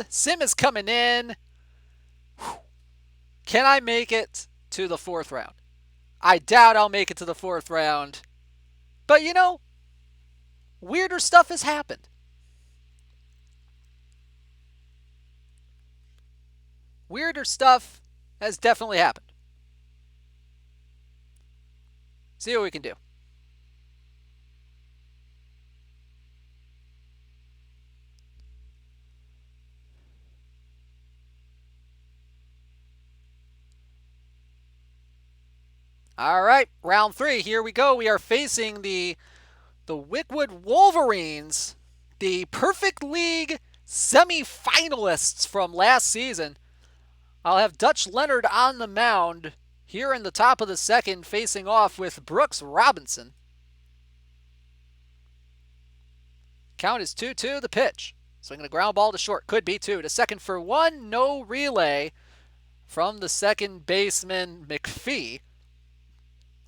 Sim is coming in. Can I make it to the 4th round? I doubt I'll make it to the 4th round. But weirder stuff has happened. Weirder stuff has definitely happened. See what we can do. All right, round 3. Here we go. We are facing the Wickwood Wolverines, the Perfect League semifinalists from last season. I'll have Dutch Leonard on the mound here in the top of the second, facing off with Brooks Robinson. Count is 2-2, the pitch. Swinging a ground ball to short, could be 2. To second for 1, no relay from the second baseman McPhee.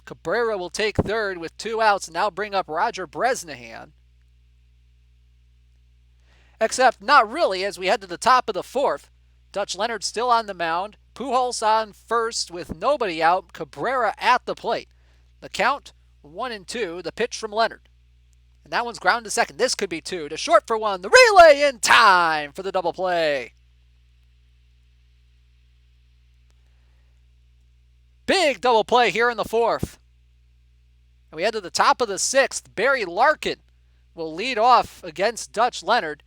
Cabrera will take third with 2 outs and now bring up Roger Bresnahan. Except not really, as we head to the top of the 4th. Dutch Leonard still on the mound. Pujols on first with nobody out. Cabrera at the plate. The count, 1-2. The pitch from Leonard. And that one's ground to second. This could be 2. To short for 1. The relay in time for the double play. Big double play here in the 4th. And we head to the top of the 6th. Barry Larkin will lead off against Dutch Leonard.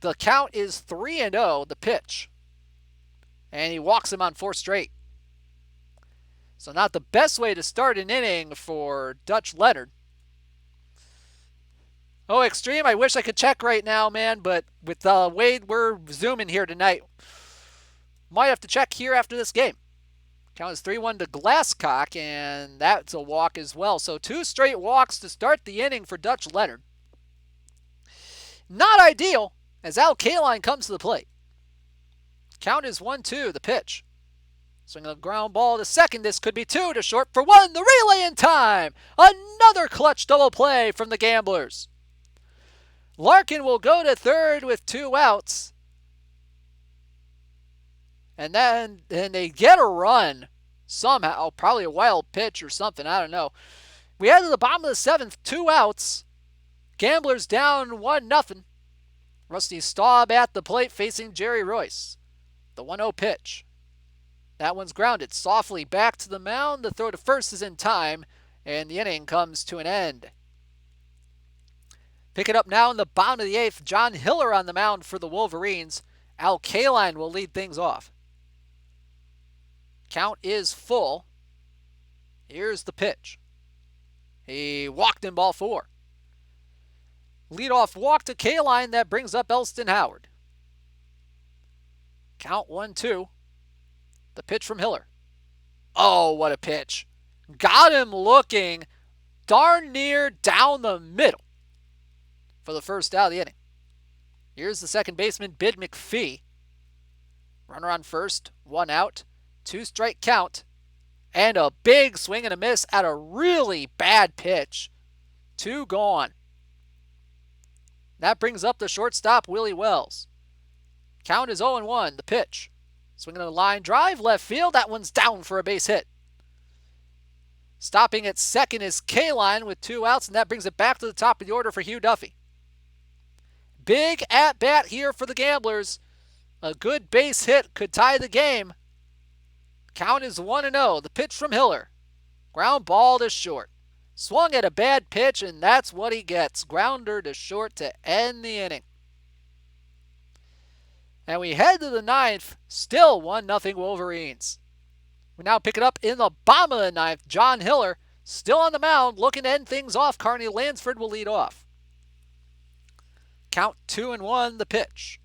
The count is 3-0, the pitch. And he walks him on 4 straight. So not the best way to start an inning for Dutch Leonard. Oh, Extreme, I wish I could check right now, man, but with the way we're zooming here tonight, might have to check here after this game. Count is 3-1 to Glasscock, and that's a walk as well. So 2 straight walks to start the inning for Dutch Leonard. Not ideal, as Al Kaline comes to the plate. Count is 1-2, the pitch. Swinging a ground ball to second. This could be 2. To short for 1. The relay in time. Another clutch double play from the Gamblers. Larkin will go to third with 2 outs. And then they get a run somehow. Probably a wild pitch or something. I don't know. We head to the bottom of the 7th. 2 outs. Gamblers down 1-0. Rusty Staub at the plate facing Jerry Royce. The 1-0 pitch. That one's grounded. Softly back to the mound. The throw to first is in time. And the inning comes to an end. Pick it up now in the bottom of the 8th. John Hiller on the mound for the Wolverines. Al Kaline will lead things off. Count is full. Here's the pitch. He walked in ball 4. Leadoff walk to Kaline. That brings up Elston Howard. Count 1-2. The pitch from Hiller. Oh, what a pitch. Got him looking darn near down the middle for the first out of the inning. Here's the second baseman, Bid McPhee. Runner on first, 1 out, 2 strike count, and a big swing and a miss at a really bad pitch. 2 gone. That brings up the shortstop, Willie Wells. Count is 0-1, the pitch. Swinging a line drive, left field. That one's down for a base hit. Stopping at second is Kaline with 2 outs, and that brings it back to the top of the order for Hugh Duffy. Big at-bat here for the Gamblers. A good base hit could tie the game. Count is 1-0. The pitch from Hiller. Ground ball to short. Swung at a bad pitch, and that's what he gets. Grounder to short to end the inning. And we head to the 9th. Still 1-0 Wolverines. We now pick it up in the bottom of the 9th. John Hiller still on the mound, looking to end things off. Carney Lansford will lead off. Count 2-1, the pitch.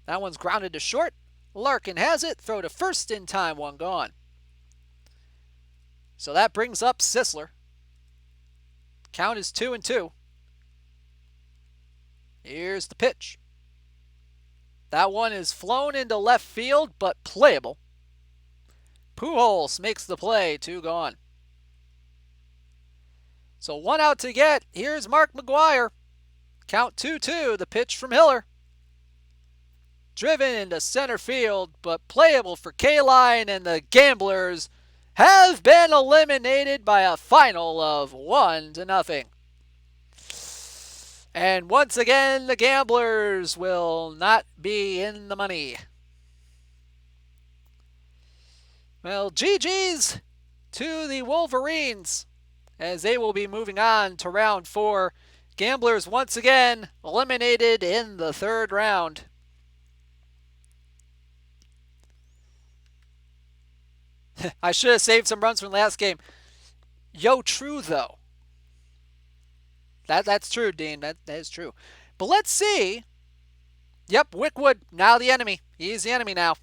That one's grounded to short. Larkin has it. Throw to first in time. 1 gone. So that brings up Sisler. Count is 2-2. Here's the pitch. That one is flown into left field, but playable. Pujols makes the play. 2 gone. So 1 out to get. Here's Mark McGuire. Count 2-2. The pitch from Hiller. Driven into center field, but playable for Kaline, and the Gamblers have been eliminated by a final of 1-0. And once again, the Gamblers will not be in the money. Well, GG's to the Wolverines, as they will be moving on to round 4. Gamblers once again eliminated in the 3rd round. I should have saved some runs from the last game. Yo, true though. That's true, Dean. That is true. But let's see. Yep, Wickwood, now the enemy. He's the enemy now.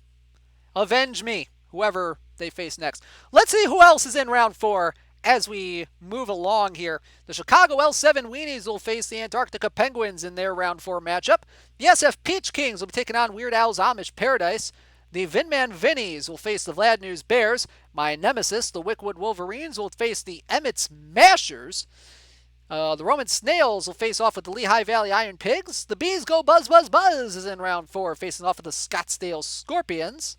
Avenge me, whoever they face next. Let's see who else is in round 4 as we move along here. The Chicago L7 Weenies will face the Antarctica Penguins in their round 4 matchup. The SF Peach Kings will be taking on Weird Al's Amish Paradise. The Vinman Vinnies will face the Vlad News Bears. My nemesis, the Wickwood Wolverines, will face the Emmett's Mashers. The Roman Snails will face off with the Lehigh Valley Iron Pigs. The Bees Go Buzz Buzz Buzz is in round 4, facing off with the Scottsdale Scorpions.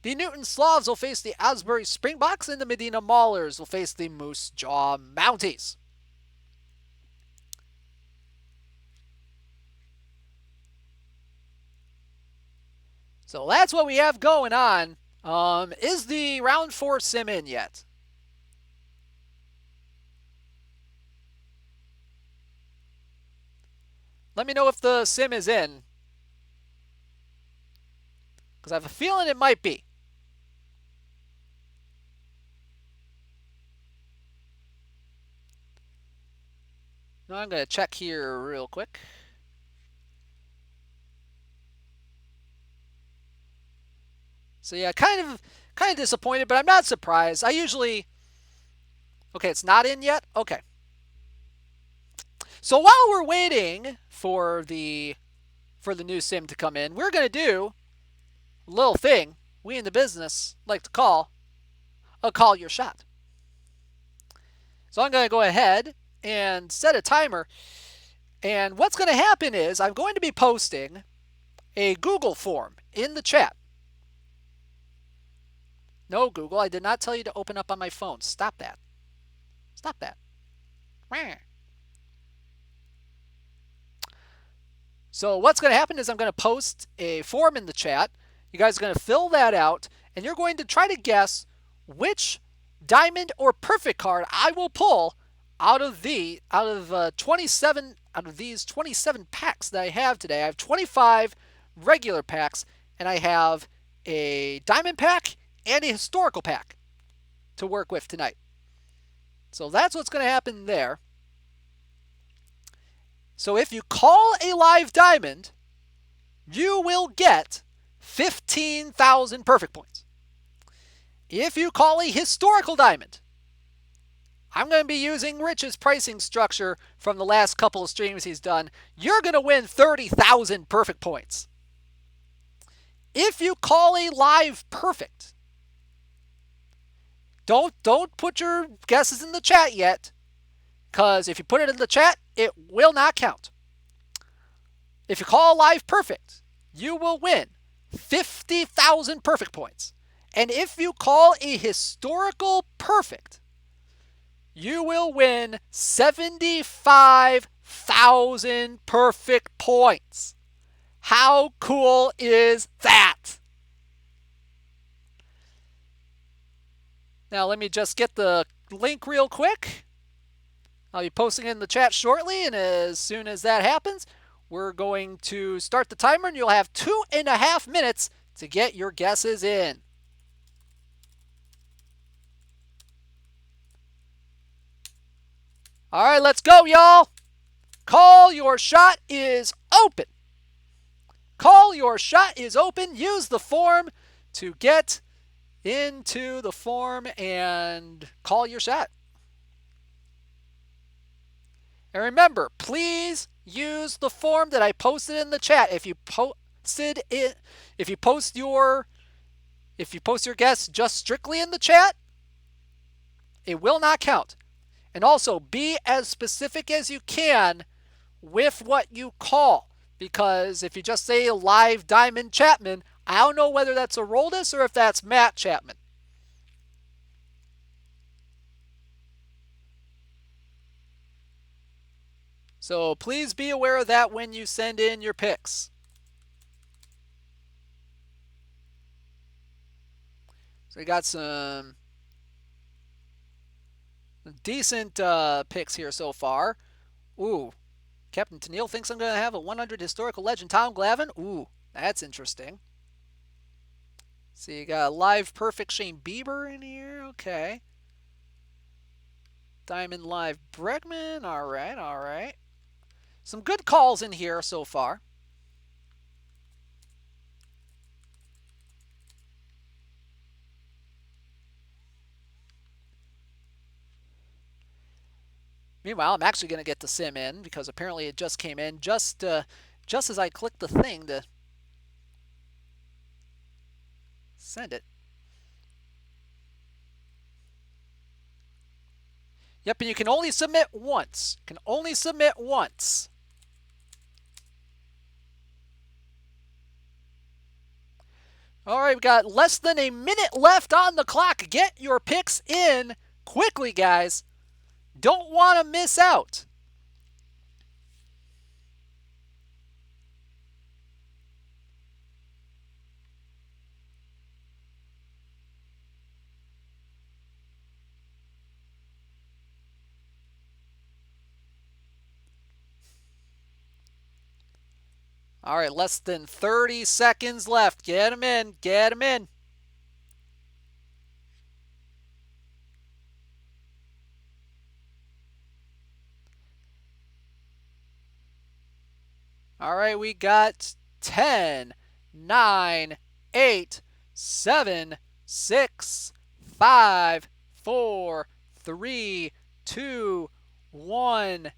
The Newton Slavs will face the Asbury Springboks, and the Medina Maulers will face the Moose Jaw Mounties. So that's what we have going on. Is the round 4 sim in yet? Let me know if the sim is in, because I have a feeling it might be. Now I'm going to check here real quick. So yeah, kind of disappointed, but I'm not surprised. I usually... Okay, it's not in yet? Okay. So while we're waiting for the new sim to come in, we're going to do a little thing we in the business like to call a call your shot. So I'm going to go ahead and set a timer. And what's going to happen is I'm going to be posting a Google form in the chat. No, Google, I did not tell you to open up on my phone. Stop that. Stop that. So what's going to happen is I'm going to post a form in the chat. You guys are going to fill that out, and you're going to try to guess which diamond or perfect card I will pull out of these 27 packs that I have today. I have 25 regular packs, and I have a diamond pack and a historical pack to work with tonight. So that's what's going to happen there. So if you call a live diamond, you will get 15,000 perfect points. If you call a historical diamond, I'm going to be using Rich's pricing structure from the last couple of streams he's done. You're going to win 30,000 perfect points. If you call a live perfect, don't put your guesses in the chat yet, because if you put it in the chat, it will not count. If you call a live perfect, you will win 50,000 perfect points. And if you call a historical perfect, you will win 75,000 perfect points. How cool is that? Now let me just get the link real quick. I'll be posting it in the chat shortly, and as soon as that happens, we're going to start the timer, and you'll have 2.5 minutes to get your guesses in. All right, let's go, y'all. Call your shot is open. Call your shot is open. Use the form to get into the form and call your shot. And remember, please use the form that I posted in the chat. If you post your guess just strictly in the chat, it will not count. And also, be as specific as you can with what you call. Because if you just say live Diamond Chapman, I don't know whether that's a Roldis or if that's Matt Chapman. So please be aware of that when you send in your picks. So we got some decent picks here so far. Ooh, Captain Tennille thinks I'm going to have a 100 historical legend Tom Glavine. Ooh, that's interesting. So you got a live perfect Shane Bieber in here. Okay. Diamond Live Bregman. All right, all right. Some good calls in here so far. Meanwhile, I'm actually going to get the sim in because apparently it just came in just as I clicked the thing to send it. Yep, and you can only submit once. You can only submit once. All right, we got less than a minute left on the clock. Get your picks in quickly, guys. Don't want to miss out. All right, less than 30 seconds left. Get them in. Get them in. All right, we got 10, 9, 8, 7, 6, 5, 4, 3, 2, 1,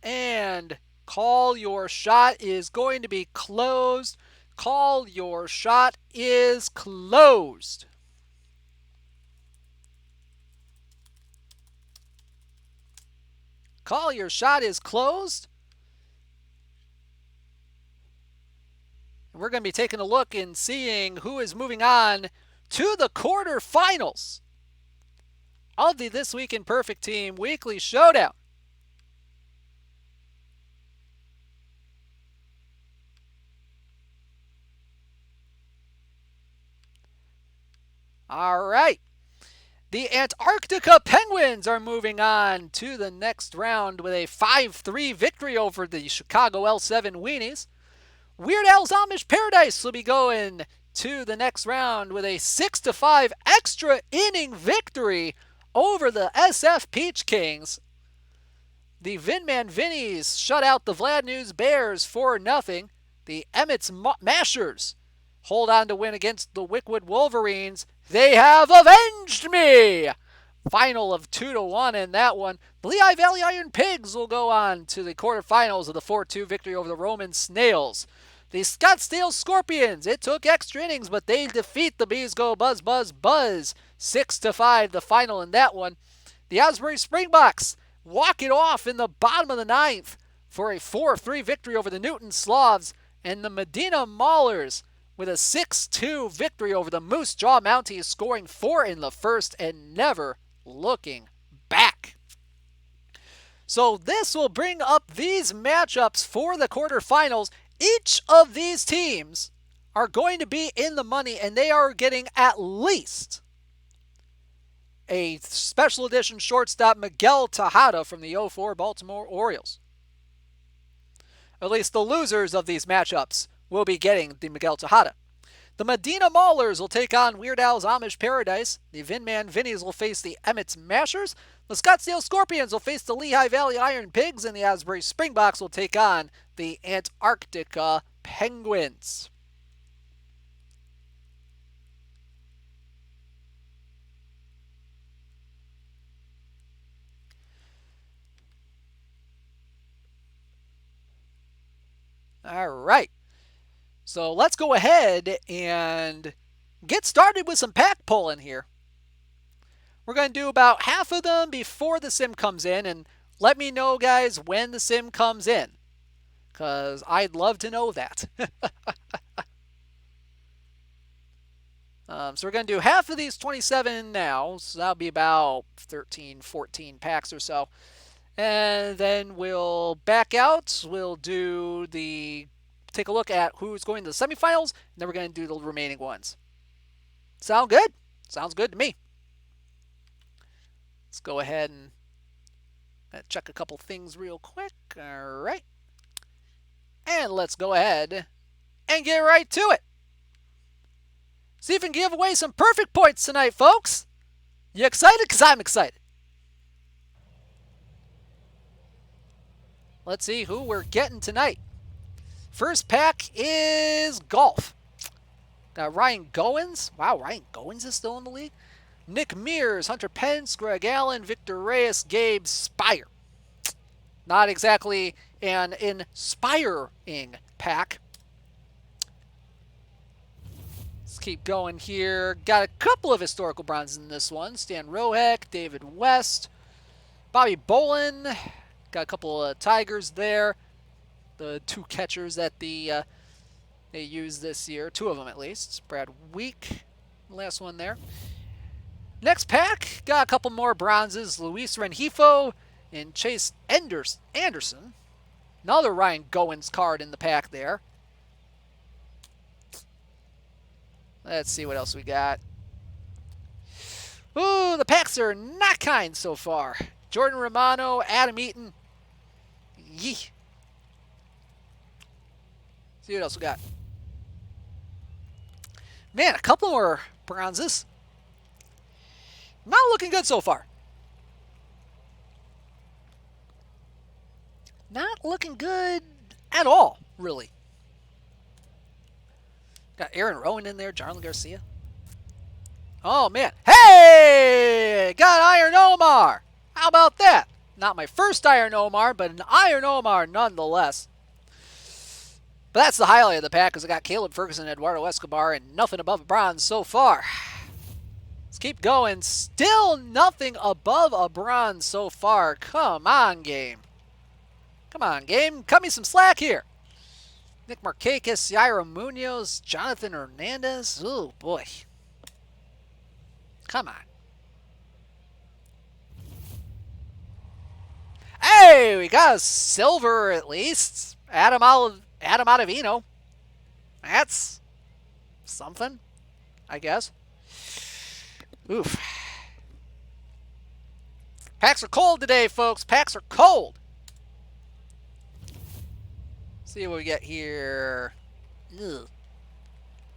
and call your shot is going to be closed. Call your shot is closed. Call your shot is closed. We're going to be taking a look and seeing who is moving on to the quarterfinals of the This Week in Perfect Team Weekly Showdown. All right. The Antarctica Penguins are moving on to the next round with a 5-3 victory over the Chicago L7 Weenies. Weird Al's Amish Paradise will be going to the next round with a 6-5 extra inning victory over the SF Peach Kings. The Vinman Vinnies shut out the Vlad News Bears 4-0. The Emmett's Mashers hold on to win against the Wickwood Wolverines. They have avenged me! Final of 2-1 in that one. The Lehigh Valley Iron Pigs will go on to the quarterfinals of the 4-2 victory over the Roman Snails. The Scottsdale Scorpions, it took extra innings, but they defeat the Bees Go Buzz Buzz Buzz 6-5, the final in that one. The Asbury Springboks walk it off in the bottom of the ninth for a 4-3 victory over the Newton Slavs, and the Medina Maulers with a 6-2 victory over the Moose Jaw Mounties, scoring 4 in the first and never looking back. So this will bring up these matchups for the quarterfinals. Each of these teams are going to be in the money, and they are getting at least a special edition shortstop Miguel Tejada from the 04 Baltimore Orioles. At least the losers of these matchups will be getting the Miguel Tejada. The Medina Maulers will take on Weird Al's Amish Paradise. The Vinman Vinnies will face the Emmett's Mashers. The Scottsdale Scorpions will face the Lehigh Valley Iron Pigs, and the Asbury Springboks will take on the Antarctica Penguins. All right. So let's go ahead and get started with some pack pulling here. We're going to do about half of them before the sim comes in, and let me know, guys, when the sim comes in, because I'd love to know that. So we're going to do half of these 27 now, so that'll be about 13, 14 packs or so. And then we'll back out. We'll take a look at who's going to the semifinals, and then we're going to do the remaining ones. Sound good? Sounds good to me. Let's go ahead and check a couple things real quick. All right. And let's go ahead and get right to it. See if we can give away some perfect points tonight, folks. You excited? Because I'm excited. Let's see who we're getting tonight. First pack is golf. Got Ryan Goins. Wow, Ryan Goins is still in the league. Nick Mears, Hunter Pence, Greg Allen, Victor Reyes, Gabe Spire. Not exactly an inspiring pack. Let's keep going here. Got a couple of historical bronzes in this one. Stan Rohek, David West, Bobby Bolin. Got a couple of Tigers there. The two catchers that they used this year. Two of them at least. Brad Week, last one there. Next pack, got a couple more bronzes. Luis Rengifo and Chase Anderson. Another Ryan Goins card in the pack there. Let's see what else we got. Ooh, the packs are not kind so far. Jordan Romano, Adam Eaton. Yee. See what else we got. Man, a couple more bronzes. Not looking good so far. Not looking good at all, really. Got Aaron Rowan in there, Jarlin Garcia. Oh, man. Hey! Got Iron Omar. How about that? Not my first Iron Omar, but an Iron Omar nonetheless. But that's the highlight of the pack because I got Caleb Ferguson, Eduardo Escobar, and nothing above a bronze so far. Let's keep going. Still nothing above a bronze so far. Come on, game. Come on, game. Cut me some slack here. Nick Markakis, Yairo Munoz, Jonathan Hernandez. Oh, boy. Come on. Hey, we got a silver at least. Adam Ottavino. That's something, I guess. Oof. Packs are cold today, folks. Packs are cold. See what we get here. Ugh.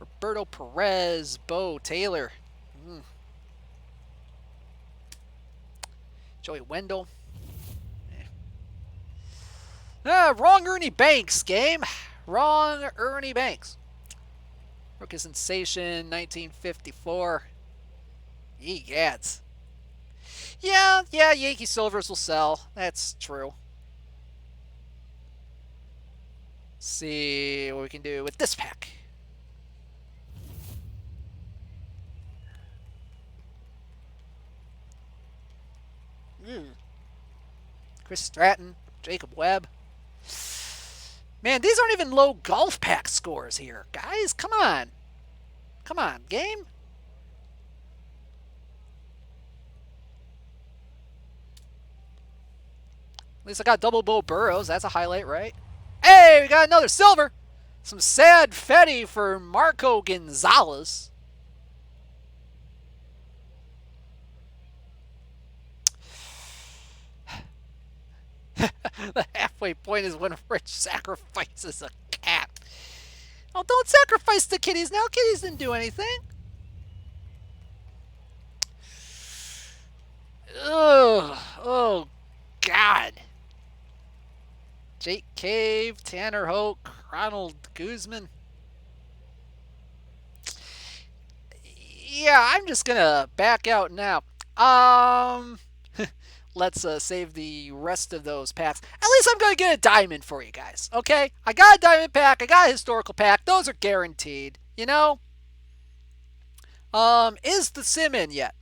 Roberto Perez, Bo Taylor. Joey Wendell. Wrong Ernie Banks game. Wrong Ernie Banks. Rookie sensation, 1954. Egads. Yeah, Yankee Silvers will sell. That's true. See what we can do with this pack. Chris Stratton, Jacob Webb. Man, these aren't even low golf pack scores here. Guys, come on. Come on, game. At least I got double Bo Burrows. That's a highlight, right? Hey, we got another silver. Some sad Fetty for Marco Gonzalez. The halfway point is when Rich sacrifices a cat. Oh, don't sacrifice the kitties now. Kitties didn't do anything. Ugh. Oh, God. Jake Cave, Tanner Hoke, Ronald Guzman. Yeah, I'm just going to back out now. Let's save the rest of those packs. At least I'm going to get a diamond for you guys, okay? I got a diamond pack. I got a historical pack. Those are guaranteed, you know? Is the sim in yet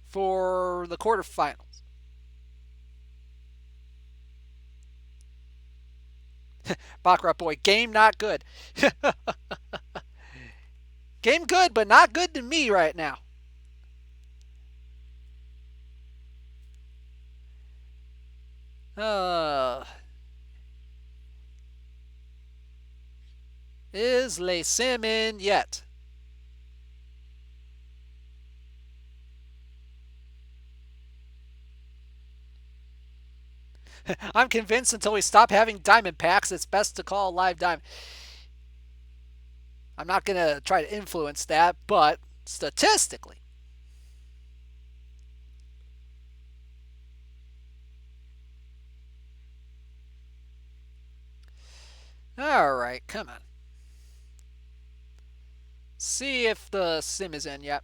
for the quarterfinals? Baccarat boy, game not good. Game good, but not good to me right now. Is Le Sim in yet? I'm convinced until we stop having diamond packs, it's best to call live diamond. I'm not going to try to influence that, but statistically. All right, come on. See if the sim is in yet.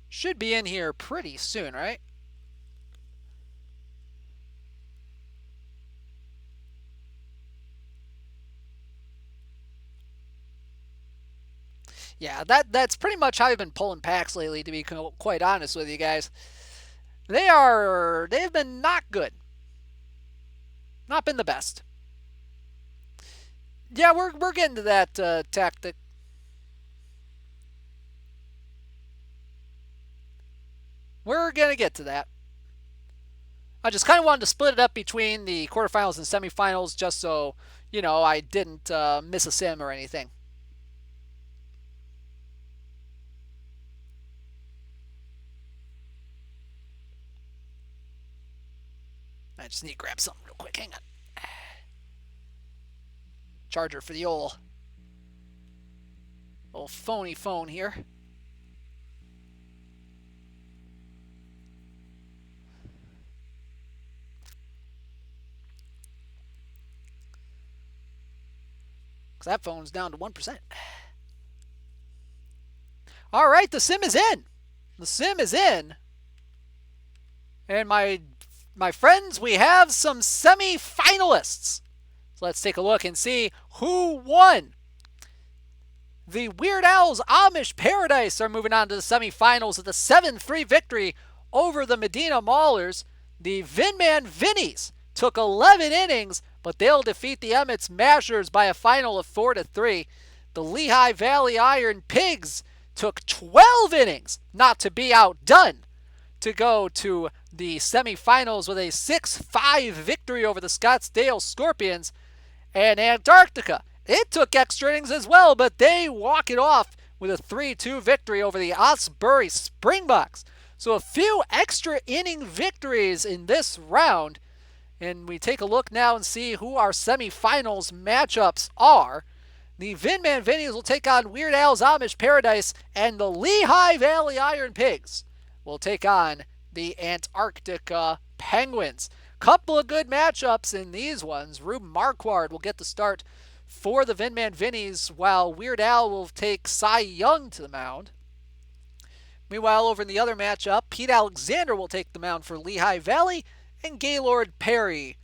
Should be in here pretty soon, right? Yeah, that's pretty much how I've been pulling packs lately, to be quite honest with you guys. They've been not good. Not been the best. Yeah, we're getting to that tactic. We're going to get to that. I just kind of wanted to split it up between the quarterfinals and semifinals just so, I didn't miss a sim or anything. I just need to grab something real quick. Hang on. Charger for the old phony phone here. Because that phone's down to 1%. All right, the sim is in. The sim is in. And my friends, we have some semi-finalists. So let's take a look and see who won. The Weird Al's Amish Paradise are moving on to the semifinals with a 7-3 victory over the Medina Maulers. The Vinman Vinnies took 11 innings, but they'll defeat the Emmett Mashers by a final of 4-3. The Lehigh Valley Iron Pigs took 12 innings, not to be outdone, to go to the semifinals with a 6-5 victory over the Scottsdale Scorpions. And Antarctica, it took extra innings as well, but they walk it off with a 3-2 victory over the Osbury Springboks. So a few extra inning victories in this round. And we take a look now and see who our semifinals matchups are. The Vinman Vinnies will take on Weird Al's Amish Paradise, and the Lehigh Valley Iron Pigs will take on the Antarctica Penguins. Couple of good matchups in these ones. Rube Marquard will get the start for the Vinman Vinnies, while Weird Al will take Cy Young to the mound. Meanwhile, over in the other matchup, Pete Alexander will take the mound for Lehigh Valley, and Gaylord Perry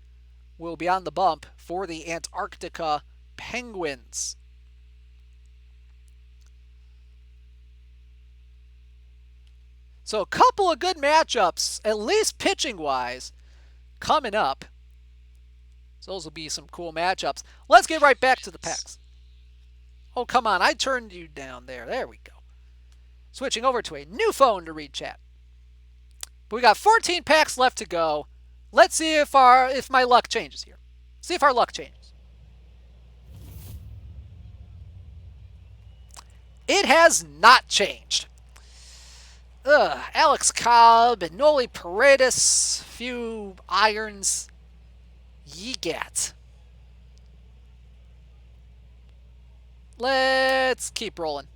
will be on the bump for the Antarctica Penguins. So a couple of good matchups, at least pitching-wise, coming up. So those will be some cool matchups. Let's get right back to the packs. Oh, come on. I turned you down there. There we go. Switching over to a new phone to read chat. But we got 14 packs left to go. Let's see if my luck changes here. See if our luck changes. It has not changed. Alex Cobb and Noli Paredes, few irons. Yegat. Let's keep rolling.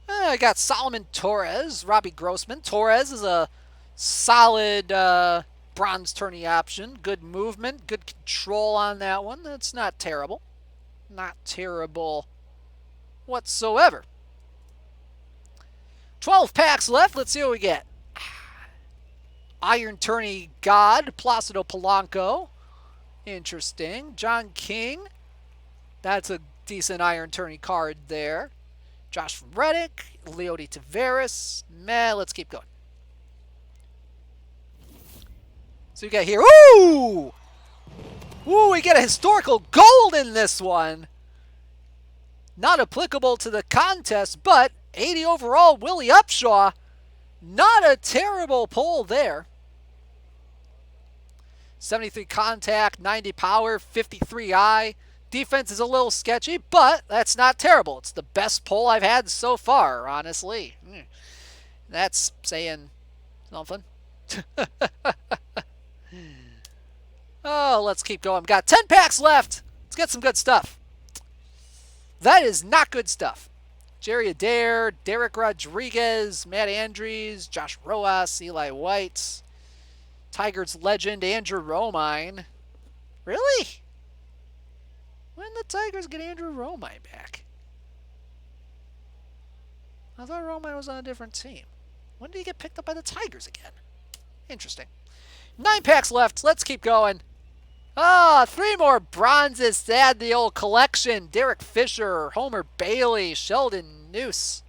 I got Solomon Torres, Robbie Grossman. Torres is a solid bronze tourney option. Good movement, good control on that one. That's not terrible. Not terrible whatsoever. 12 packs left. Let's see what we get. Iron Tourney God, Placido Polanco. Interesting. John King. That's a decent Iron Tourney card there. Josh Reddick, Leody Taveras. Let's keep going. So we got here. Ooh! Ooh, we get a historical gold in this one. Not applicable to the contest, but 80 overall, Willie Upshaw. Not a terrible pull there. 73 contact, 90 power, 53 eye. Defense is a little sketchy, but that's not terrible. It's the best pull I've had so far, honestly. That's saying something. Oh, let's keep going. We've got 10 packs left. Let's get some good stuff. That is not good stuff. Jerry Adair, Derek Rodriguez, Matt Andrews, Josh Rojas, Eli White, Tigers legend Andrew Romine. Really? When did the Tigers get Andrew Romine back? I thought Romine was on a different team. When did he get picked up by the Tigers again? Interesting. 9 packs left. Let's keep going. 3 more bronzes to add the old collection. Derek Fisher, Homer Bailey, Sheldon Noose,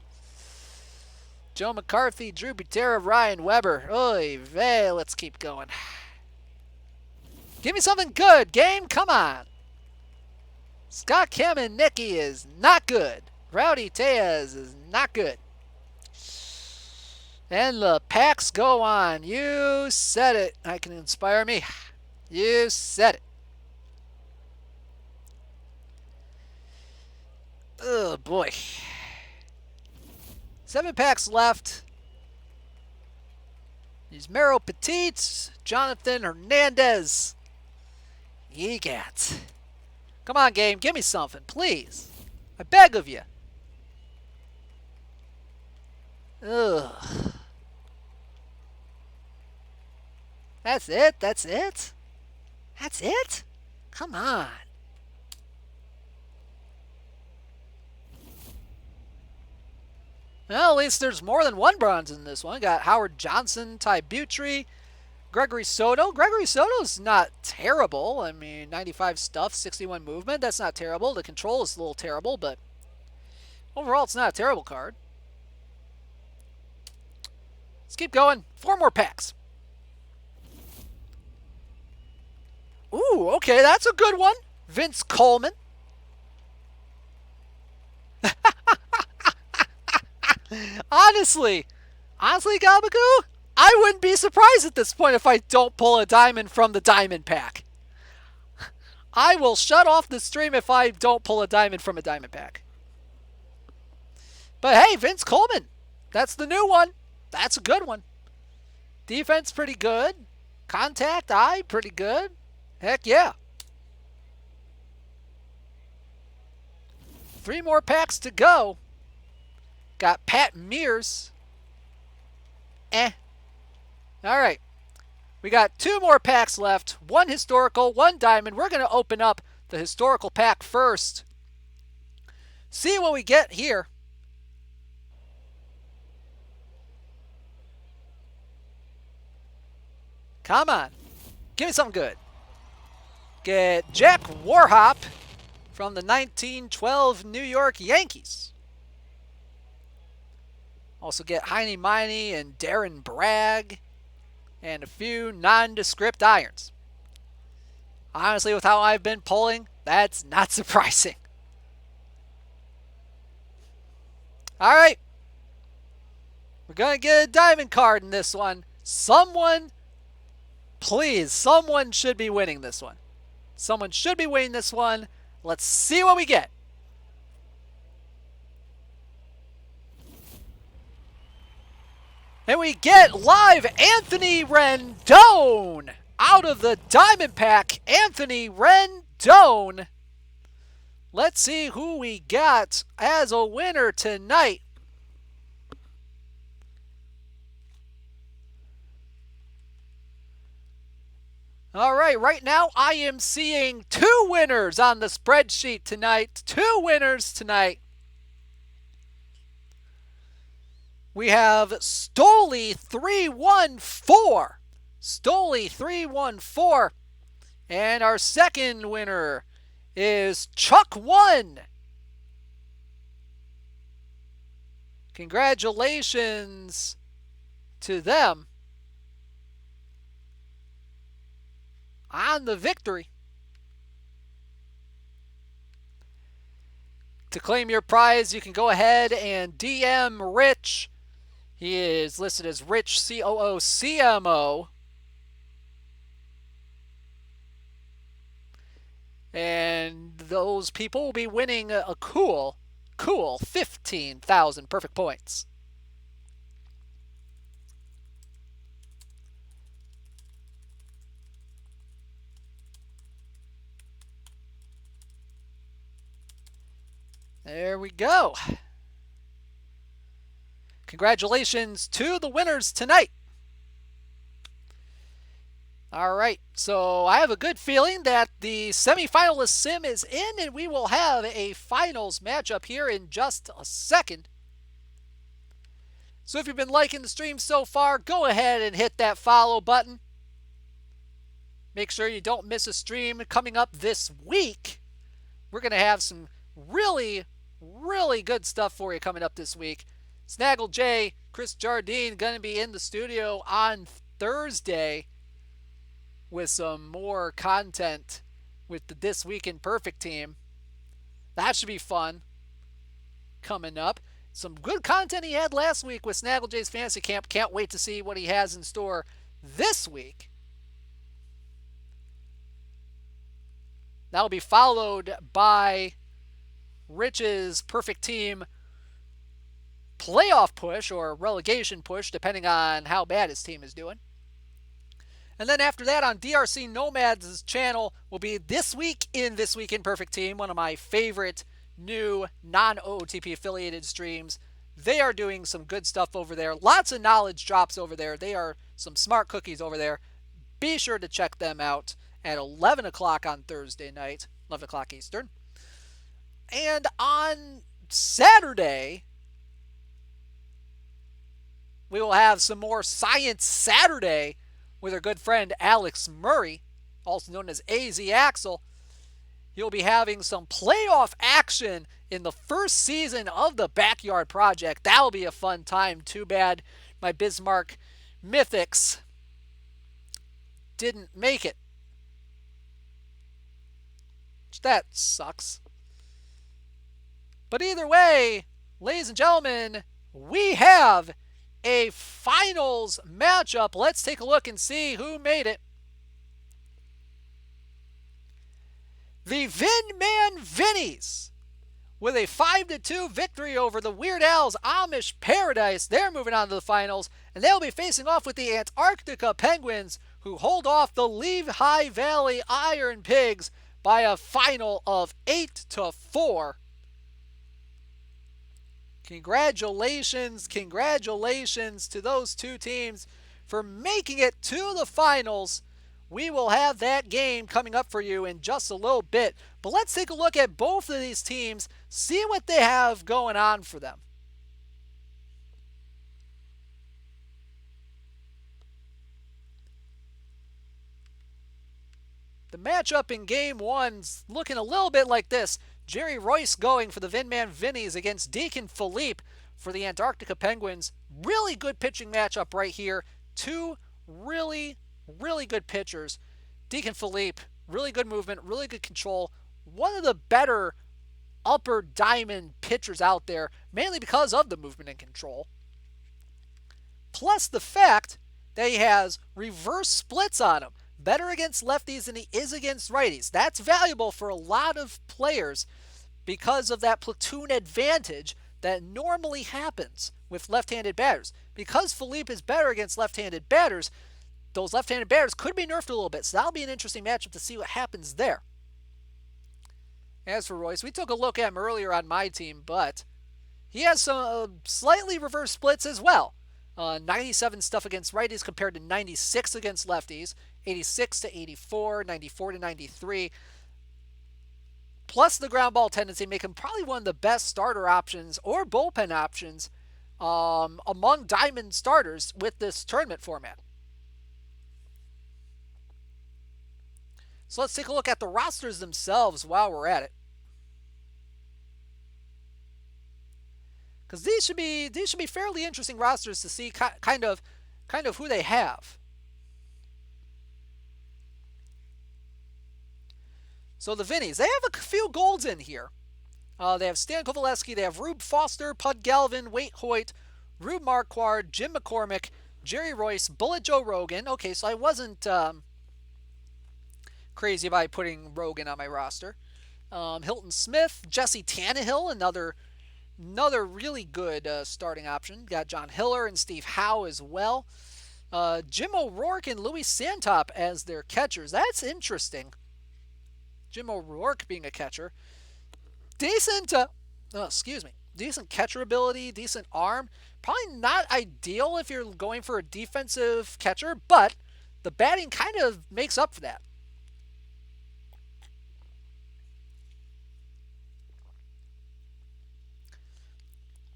Joe McCarthy, Drew Butera, Ryan Weber. Oy vey, let's keep going. Give me something good, game. Come on. Scott Kamenicki is not good. Rowdy Tejas is not good. And the packs go on. You said it. I can inspire me. You said it. Oh, boy. 7 packs left. These Mero Petites, Jonathan Hernandez. Yegat. Come on, game. Give me something, please. I beg of you. Ugh. That's it? That's it? That's it? Come on. Well, at least there's more than one bronze in this one. Got Howard Johnson, Ty Buttrey, Gregory Soto. Gregory Soto's not terrible. I mean, 95 stuff, 61 movement. That's not terrible. The control is a little terrible, but overall, it's not a terrible card. Let's keep going. 4 more packs. Ooh, okay, that's a good one. Vince Coleman. Honestly, Gabagoo, I wouldn't be surprised at this point if I don't pull a diamond from the diamond pack. I will shut off the stream if I don't pull a diamond from a diamond pack. But hey, Vince Coleman, that's the new one. That's a good one. Defense pretty good. Contact eye pretty good. Heck yeah. 3 more packs to go. Got Pat Mears. All right. We got 2 more packs left. 1 historical, 1 diamond. We're going to open up the historical pack first. See what we get here. Come on. Give me something good. Get Jack Warhop from the 1912 New York Yankees. Also get Heine Miney and Darren Bragg and a few nondescript irons. Honestly, with how I've been pulling, that's not surprising. All right. We're going to get a diamond card in this one. Someone, please, someone should be winning this one. Someone should be winning this one. Let's see what we get. And we get live Anthony Rendon out of the diamond pack. Anthony Rendon. Let's see who we got as a winner tonight. All right, right now I am seeing 2 winners on the spreadsheet tonight. 2 winners tonight. We have Stoli 314. Stoli 314. And our second winner is Chuck 1. Congratulations to them on the victory. To claim your prize, you can go ahead and DM Rich. He is listed as Rich COOCMO. And those people will be winning a cool 15,000 perfect points. There we go. Congratulations to the winners tonight. All right, so I have a good feeling that the semifinalist sim is in, and we will have a finals matchup here in just a second. So if you've been liking the stream so far, go ahead and hit that follow button. Make sure you don't miss a stream coming up this week. We're going to have some really, really good stuff for you coming up this week. Snaggle J, Chris Jardine, going to be in the studio on Thursday with some more content with the This Week in Perfect team. That should be fun coming up. Some good content he had last week with Snaggle J's Fantasy Camp. Can't wait to see what he has in store this week. That'll be followed by Rich's Perfect Team playoff push or relegation push, depending on how bad his team is doing. And then after that on DRC Nomads' channel will be This Week in Perfect Team, one of my favorite new non-OOTP affiliated streams. They are doing some good stuff over there. Lots of knowledge drops over there. They are some smart cookies over there. Be sure to check them out at 11 o'clock on Thursday night, 11 o'clock Eastern. And on Saturday, we will have some more Science Saturday with our good friend Alex Murray, also known as AZ Axel. He'll be having some playoff action in the first season of the Backyard Project. That'll be a fun time. Too bad my Bismarck Mythics didn't make it. That sucks. But either way, ladies and gentlemen, we have a finals matchup. Let's take a look and see who made it. The Vinman Vinnies with a 5-2 victory over the Weird Al's Amish Paradise. They're moving on to the finals, and they'll be facing off with the Antarctica Penguins, who hold off the Lehigh Valley Iron Pigs by a final of 8-4. Congratulations to those two teams for making it to the finals. We will have that game coming up for you in just a little bit. But let's take a look at both of these teams, see what they have going on for them. The matchup in Game 1's looking a little bit like this. Jerry Royce going for the Vinman Vinnies against Deacon Philippe for the Antarctica Penguins. Really good pitching matchup right here. Two really good pitchers. Deacon Philippe, really good movement, really good control. One of the better upper diamond pitchers out there, mainly because of the movement and control. Plus the fact that he has reverse splits on him. Better against lefties than he is against righties. That's valuable for a lot of players because of that platoon advantage that normally happens with left-handed batters. Because Philippe is better against left-handed batters, those left-handed batters could be nerfed a little bit. So that'll be an interesting matchup to see what happens there. As for Royce, we took a look at him earlier on my team, but he has some slightly reverse splits as well. 97 stuff against righties compared to 96 against lefties. 86 to 84, 94 to 93. Plus the ground ball tendency make him probably one of the best starter options or bullpen options among diamond starters with this tournament format. So let's take a look at the rosters themselves while we're at it. Because these should be fairly interesting rosters to see kind of who they have. So the Vinnies, they have a few golds in here. They have Stan Kovaleski, they have Rube Foster, Pud Galvin, Wade Hoyt, Rube Marquardt, Jim McCormick, Jerry Royce, Bullet Joe Rogan. Okay, so I wasn't crazy by putting Rogan on my roster. Hilton Smith, Jesse Tannehill, another really good starting option. Got John Hiller and Steve Howe as well. Jim O'Rourke and Louis Santop as their catchers. That's interesting. Jim O'Rourke being a catcher. Decent excuse me, decent catcher ability, decent arm. Probably not ideal if you're going for a defensive catcher, but the batting kind of makes up for that.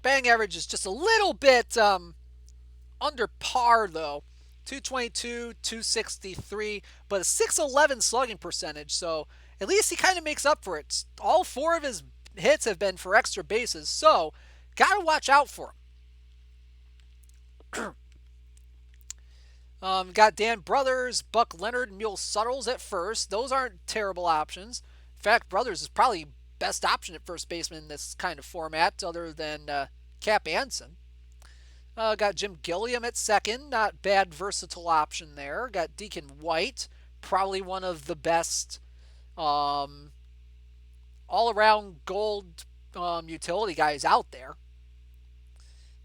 Batting average is just a little bit under par though. 222, 263, but a 611 slugging percentage. So at least he kind of makes up for it. All four of his hits have been for extra bases, so gotta watch out for him. Got Dan Brothers, Buck Leonard, Mule Suttles at first. Those aren't terrible options. In fact, Brothers is probably best option at first baseman in this kind of format, other than Cap Anson. Got Jim Gilliam at second. Not bad versatile option there. Got Deacon White. Probably one of the best all around gold utility guys out there.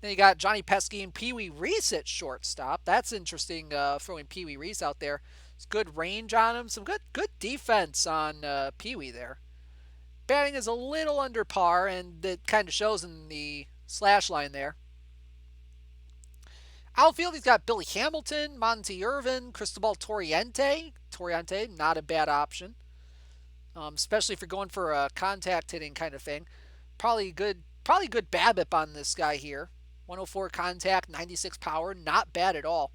Then you got Johnny Pesky and Pee Wee Reese at shortstop. That's interesting, throwing Pee Wee Reese out there. It's good range on him. Some good defense on Pee Wee there. Batting is a little under par, and it kind of shows in the slash line there. Outfield, he's got Billy Hamilton, Monty Irvin, Cristobal Toriente. Toriente, not a bad option, especially if you're going for a contact hitting kind of thing. Probably good BABIP on this guy here. 104 contact, 96 power, not bad at all.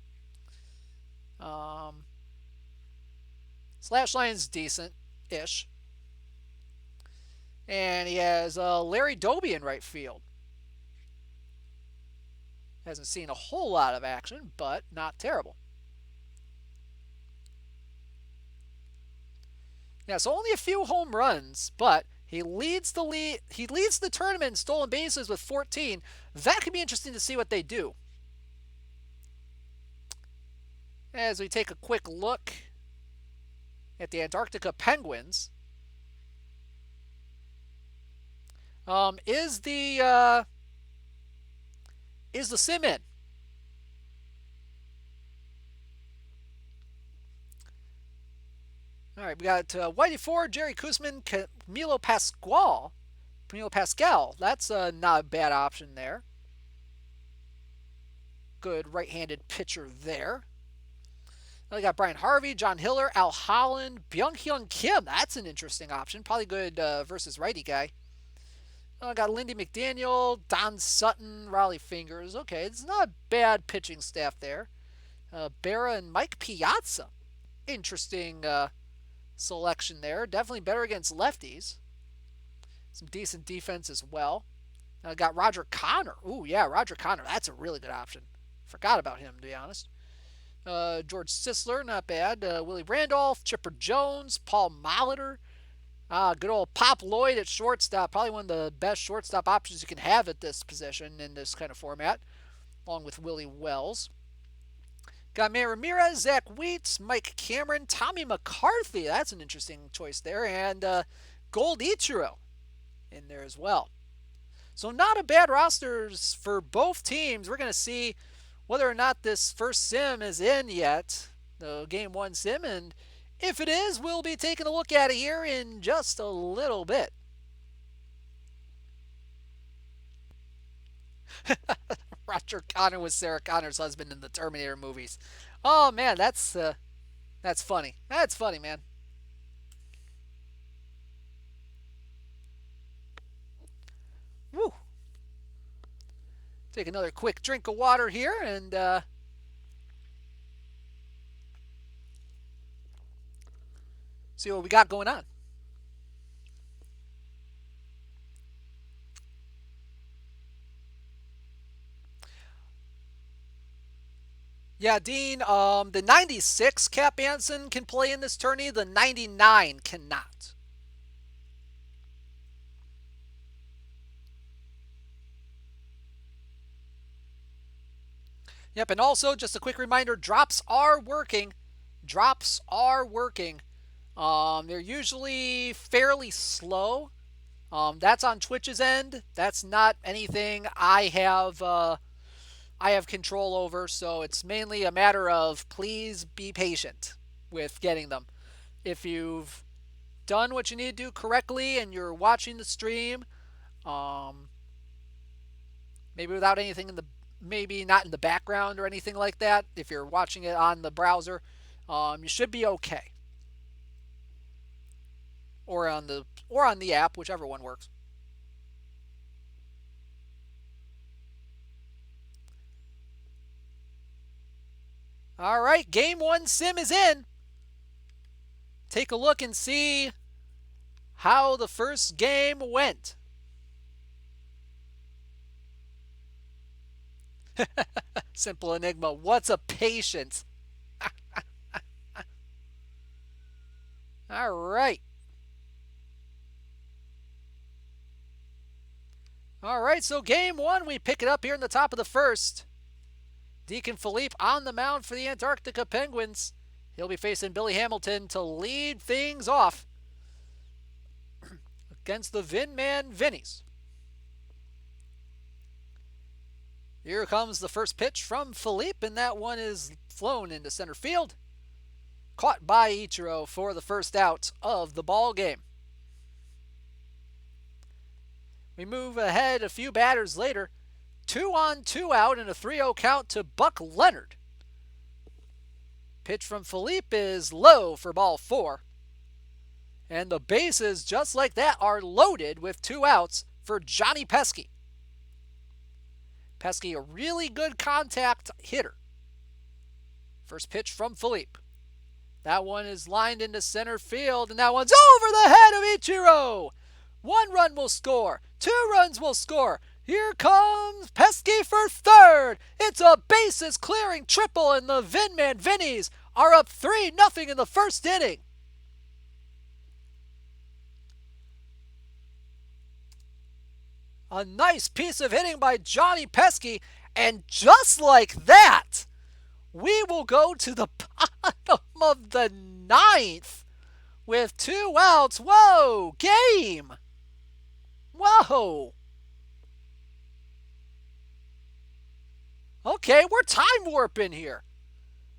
Slash line's decent-ish. And he has Larry Doby in right field. Hasn't seen a whole lot of action, but not terrible. Yeah, so only a few home runs, but he leads the tournament in stolen bases with 14. That could be interesting to see what they do. As we take a quick look at the Antarctica Penguins, is the sim in? All right, we got Whitey Ford, Jerry Koosman, Camilo Pascual. Camilo Pascal. That's not a bad option there. Good right-handed pitcher there. We got Brian Harvey, John Hiller, Al Holland, Byung-Hyun Kim. That's an interesting option. Probably good versus righty guy. Got Lindy McDaniel, Don Sutton, Raleigh Fingers. Okay, it's not a bad pitching staff there. Berra and Mike Piazza. Interesting selection there. Definitely better against lefties. Some decent defense as well. Got Roger Connor. Ooh, yeah, Roger Connor. That's a really good option. Forgot about him, to be honest. George Sisler, not bad. Willie Randolph, Chipper Jones, Paul Molitor. Good old Pop Lloyd at shortstop. Probably one of the best shortstop options you can have at this position in this kind of format, along with Willie Wells. Got Manny Ramirez, Zach Wheats, Mike Cameron, Tommy McCarthy. That's an interesting choice there. And Gold Ichiro in there as well. So not a bad rosters for both teams. We're going to see whether or not this first sim is in yet, the Game 1 sim. And if it is, we'll be taking a look at it here in just a little bit. Roger Connor was Sarah Connor's husband in the Terminator movies. Oh man, that's funny. That's funny, man. Woo. Take another quick drink of water here and see what we got going on. Yeah, Dean, the 96 Cap Anson can play in this tourney. The 99 cannot. Yep, and also just a quick reminder, drops are working. Drops are working. They're usually fairly slow. That's on Twitch's end. That's not anything I have control over, so it's mainly a matter of please be patient with getting them. If you've done what you need to do correctly and you're watching the stream, Maybe without anything in the, maybe not in the background or anything like that. If you're watching it on the browser, you should be okay. Or on the app, whichever one works. All right, game one sim is in. Take a look and see how the first game went. Simple enigma. What's a patience? All right. All right, so game one, we pick it up here in the top of the first. Deacon Philippe on the mound for the Antarctica Penguins. He'll be facing Billy Hamilton to lead things off against the Vinman Vinnies. Here comes the first pitch from Philippe, and that one is flown into center field. Caught by Ichiro for the first out of the ball game. We move ahead a few batters later. 2 on, 2 out, and a 3-0 count to Buck Leonard. Pitch from Philippe is low for ball 4. And the bases, just like that, are loaded with 2 outs for Johnny Pesky. Pesky, a really good contact hitter. First pitch from Philippe. That one is lined into center field, and that one's over the head of Ichiro. 1 run will score. 2 runs will score. Here comes Pesky for third. It's a bases clearing triple, and the Vinman Vinnies are up 3-0 in the first inning. A nice piece of hitting by Johnny Pesky, and just like that, we will go to the bottom of the 9th with 2 outs. Whoa, game. Whoa. Okay, we're time warping here.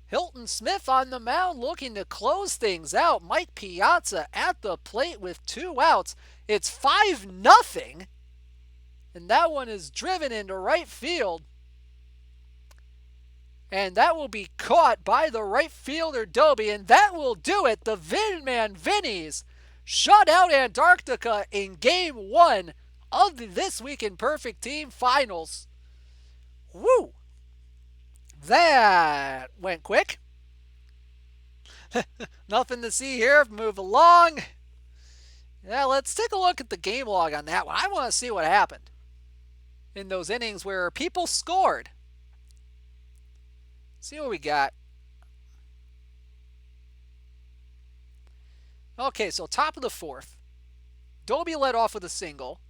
Hilton Smith on the mound looking to close things out. Mike Piazza at the plate with 2 outs. It's 5-0. And that one is driven into right field. And that will be caught by the right fielder, Doby. And that will do it. The Vinman Vinnies shut out Antarctica in game 1 of the This Week in Perfect Team Finals. Woo! That went quick. Nothing to see here. Move along. Yeah, let's take a look at the game log on that one. I want to see what happened in those innings where people scored. See what we got. Okay, so top of the 4th. Doby led off with a single.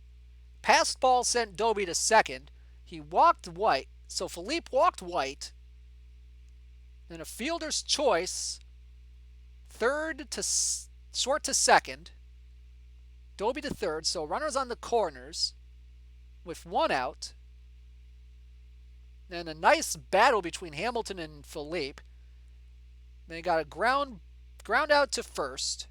Passed ball sent Doby to second. He walked White. So Philippe walked White. Then a fielder's choice. Short to second. Doby to third. So runners on the corners with 1 out. Then a nice battle between Hamilton and Philippe. Then he got a ground out to first.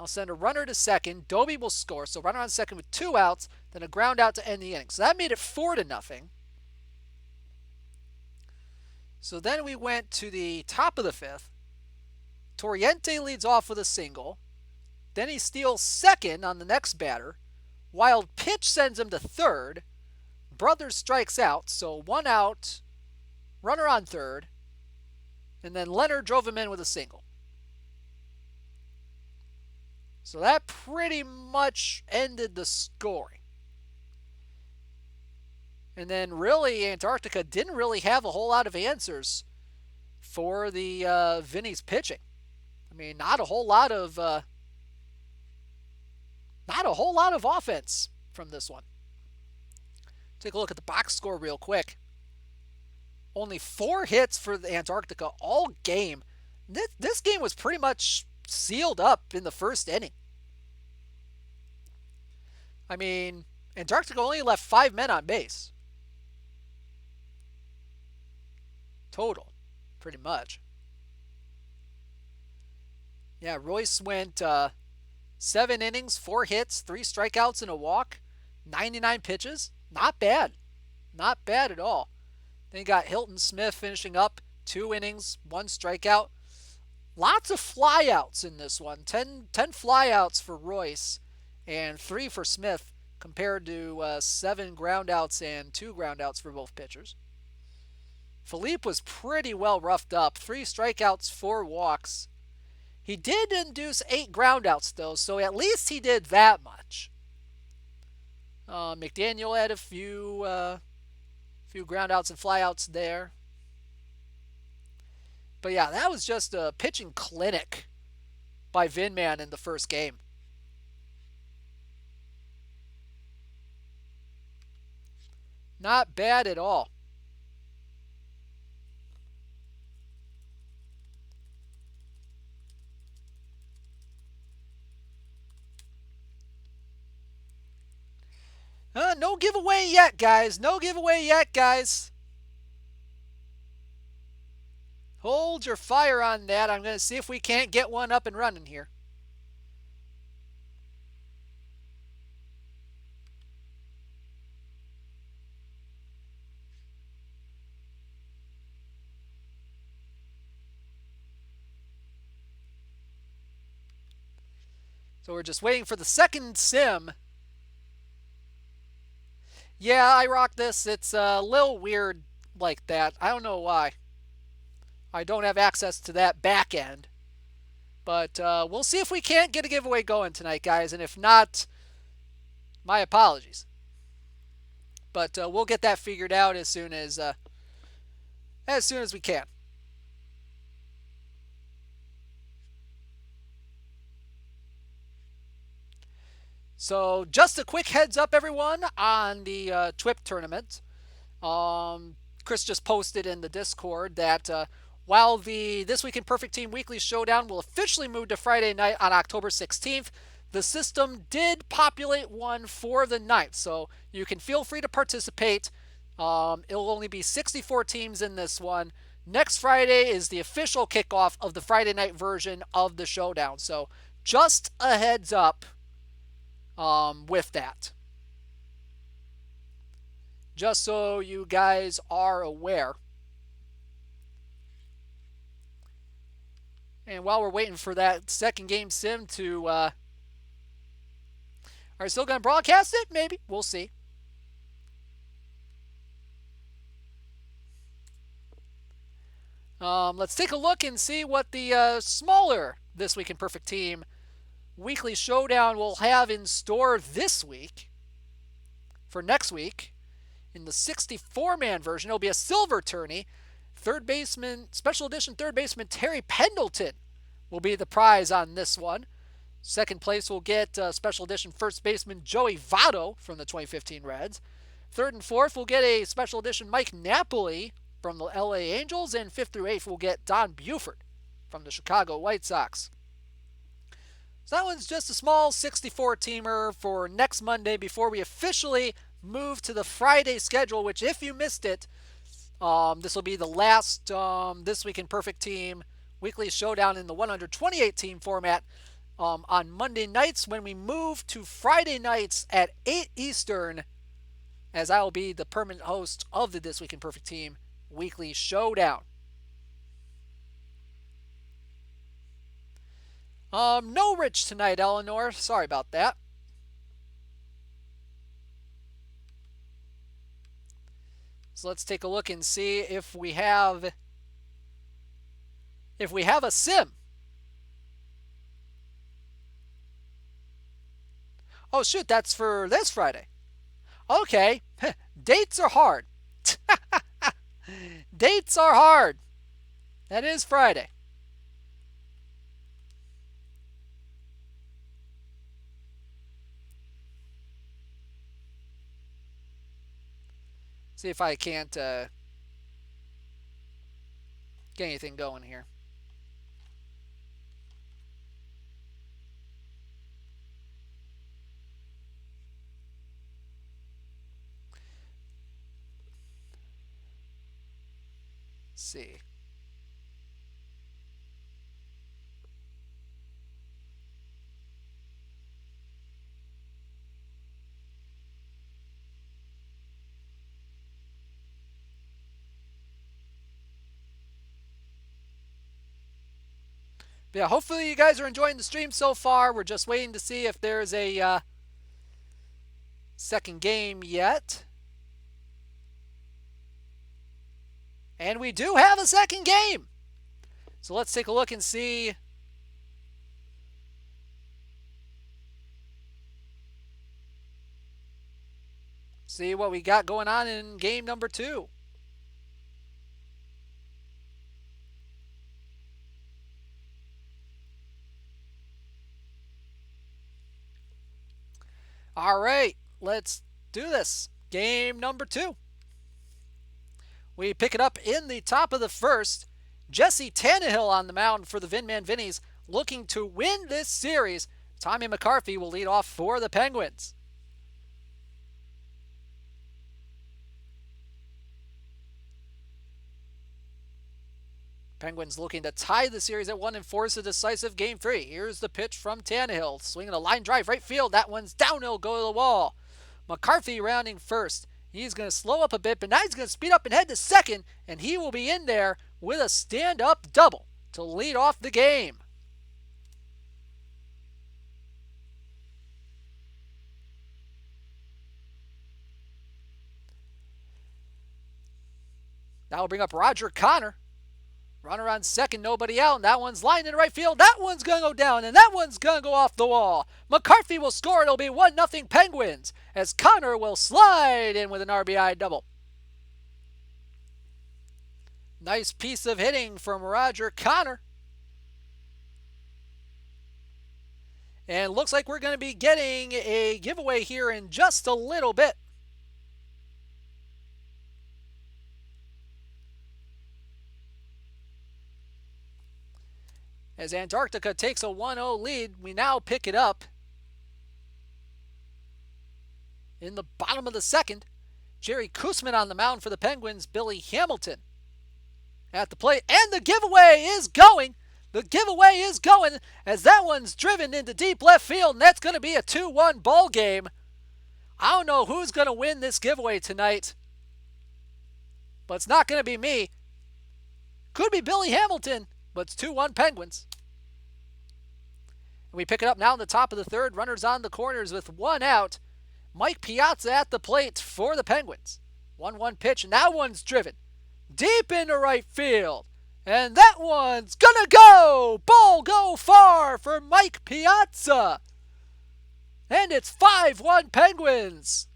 I'll send a runner to second. Doby will score. So runner on second with 2 outs. Then a ground out to end the inning. So that made it 4-0. So then we went to the top of the 5th. Torriente leads off with a single. Then he steals second on the next batter. Wild pitch sends him to third. Brothers strikes out, so 1 out, runner on third. And then Leonard drove him in with a single. So that pretty much ended the scoring. And then really, Antarctica didn't really have a whole lot of answers for the Vinnies pitching. I mean, not a whole lot of offense from this one. Take a look at the box score real quick. Only 4 hits for the Antarctica all game. This game was pretty much sealed up in the first inning. I mean, Antarctica only left 5 men on base. Total, pretty much. Yeah, Royce went 7 innings, 4 hits, 3 strikeouts, and a walk. 99 pitches. Not bad. Not bad at all. Then you got Hilton Smith finishing up 2 innings, 1 strikeout. Lots of flyouts in this one. 10 flyouts for Royce and 3 for Smith compared to 7 groundouts and 2 groundouts for both pitchers. Philippe was pretty well roughed up. 3 strikeouts, 4 walks. He did induce 8 groundouts, though, so at least he did that much. McDaniel had a few groundouts and flyouts there. But yeah, that was just a pitching clinic by Vinman in the first game. Not bad at all. No giveaway yet, guys. No giveaway yet, guys. Hold your fire on that. I'm going to see if we can't get one up and running here. So we're just waiting for the second sim. Yeah, I rock this. It's a little weird like that. I don't know why. I don't have access to that back end. But we'll see if we can't get a giveaway going tonight, guys. And if not, my apologies. But we'll get that figured out as soon as we can. So just a quick heads up, everyone, on the TWIPT tournament. Chris just posted in the Discord that while the This Week in Perfect Team Weekly Showdown will officially move to Friday night on October 16th, the system did populate one for the 9th. So you can feel free to participate. It'll only be 64 teams in this one. Next Friday is the official kickoff of the Friday night version of the Showdown. So just a heads up with that. Just so you guys are aware. And while we're waiting for that second game sim to... are we still going to broadcast it? Maybe. We'll see. Let's take a look and see what the smaller This Week in Perfect Team Weekly Showdown will have in store this week. For next week, in the 64-man version, it'll be a silver tourney. Third baseman, special edition third baseman Terry Pendleton will be the prize on this one. Second place will get special edition first baseman Joey Votto from the 2015 Reds. Third and fourth will get a special edition Mike Napoli from the LA Angels. And fifth through eighth will get Don Buford from the Chicago White Sox. So that one's just a small 64-teamer for next Monday before we officially move to the Friday schedule, which if you missed it, this will be the last This Week in Perfect Team Weekly Showdown in the 128-team format on Monday nights when we move to Friday nights at 8 Eastern, as I will be the permanent host of the This Week in Perfect Team Weekly Showdown. No Rich tonight, Eleanor. Sorry about that. So let's take a look and see if we have a sim. Oh shoot, that's for this Friday. Okay. Dates are hard. Dates are hard. That is Friday. See if I can't get anything going here. Let's see. But yeah, hopefully you guys are enjoying the stream so far. We're just waiting to see if there's a second game yet. And we do have a second game. So let's take a look and see. See what we got going on in game number 2. All right, let's do this. Game number 2. We pick it up in the top of the first. Jesse Tannehill on the mound for the Vinman Vinnies, looking to win this series. Tommy McCarthy will lead off for the Penguins. Penguins looking to tie the series at 1 and force a decisive game 3. Here's the pitch from Tannehill. Swinging a line drive right field. That one's downhill, go to the wall. McCarthy rounding first. He's going to slow up a bit, but now he's going to speed up and head to second, and he will be in there with a stand-up double to lead off the game. That will bring up Roger Connor. Runner on second, nobody out, and that one's lined in right field. That one's going to go down, and that one's going to go off the wall. McCarthy will score. It'll be 1-0 Penguins, as Connor will slide in with an RBI double. Nice piece of hitting from Roger Connor. And looks like we're going to be getting a giveaway here in just a little bit. As Antarctica takes a 1-0 lead, we now pick it up in the bottom of the second. Jerry Koosman on the mound for the Penguins, Billy Hamilton at the plate, and the giveaway is going. The giveaway is going as that one's driven into deep left field, and that's going to be a 2-1 ball game. I don't know who's going to win this giveaway tonight, but it's not going to be me. Could be Billy Hamilton, but it's 2-1 Penguins. And we pick it up now in the top of the third. Runners on the corners with 1 out. Mike Piazza at the plate for the Penguins. 1-1 pitch, and that one's driven deep into right field. And that one's gonna go! Ball go far for Mike Piazza. And it's 5-1 Penguins.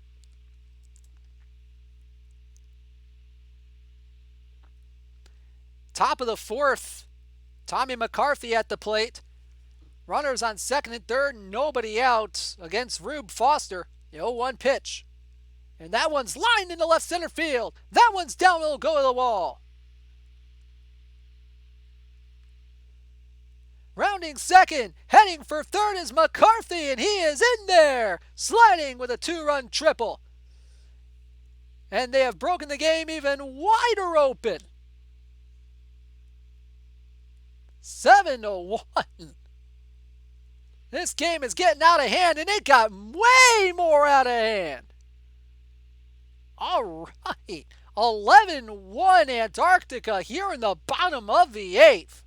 Top of the fourth. Tommy McCarthy at the plate. Runners on second and third, nobody out against Rube Foster. The 0-1 pitch. And that one's lined into left center field. That one's down, it'll go to the wall. Rounding second, heading for third is McCarthy, and he is in there, sliding with a 2-run triple. And they have broken the game even wider open. 7-1. This game is getting out of hand, and it got way more out of hand. All right, 11-1 Antarctica here in the bottom of the 8th.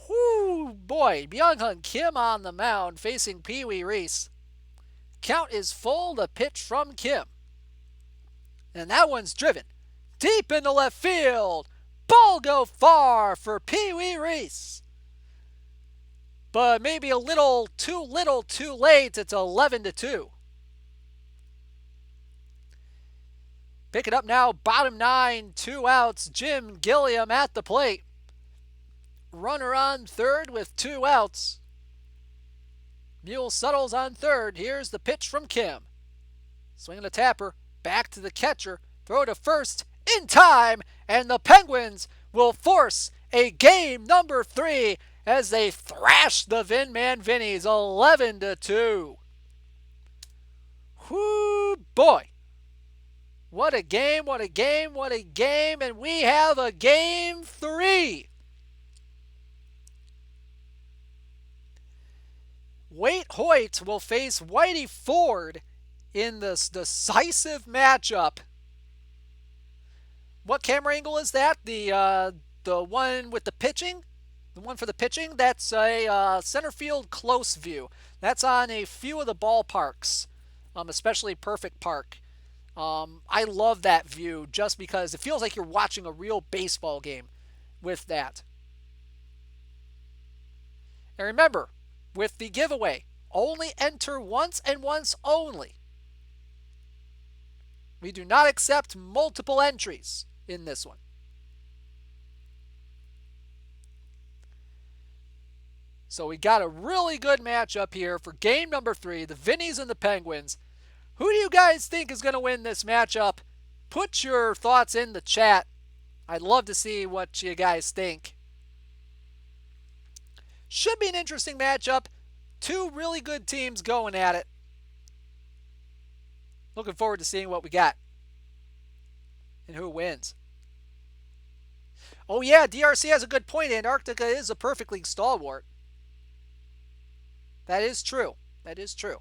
Whoo, boy, Byung-Hun Kim on the mound facing Pee Wee Reese. Count is full, the pitch from Kim. And that one's driven deep into left field. Ball go far for Pee Wee Reese. But maybe a little too late. It's 11-2. Pick it up now, bottom 9, 2 outs. Jim Gilliam at the plate. Runner on third with 2 outs. Mule settles on third. Here's the pitch from Kim. Swinging a tapper, back to the catcher. Throw to first in time, and the Penguins will force a game number 3 as they thrash the Vinman Vinnies 11-2. Whoo, boy. What a game, what a game, what a game, and we have a game 3. Waite Hoyt will face Whitey Ford in this decisive matchup. What camera angle is that? The one with the pitching? The one for the pitching, that's a center field close view. That's on a few of the ballparks, especially Perfect Park. I love that view just because it feels like you're watching a real baseball game with that. And remember, with the giveaway, only enter once and once only. We do not accept multiple entries in this one. So we got a really good matchup here for game number 3, the Vinnies and the Penguins. Who do you guys think is going to win this matchup? Put your thoughts in the chat. I'd love to see what you guys think. Should be an interesting matchup. Two really good teams going at it. Looking forward to seeing what we got and who wins. Oh yeah, DRC has a good point. Antarctica is a perfect league stalwart. That is true. That is true.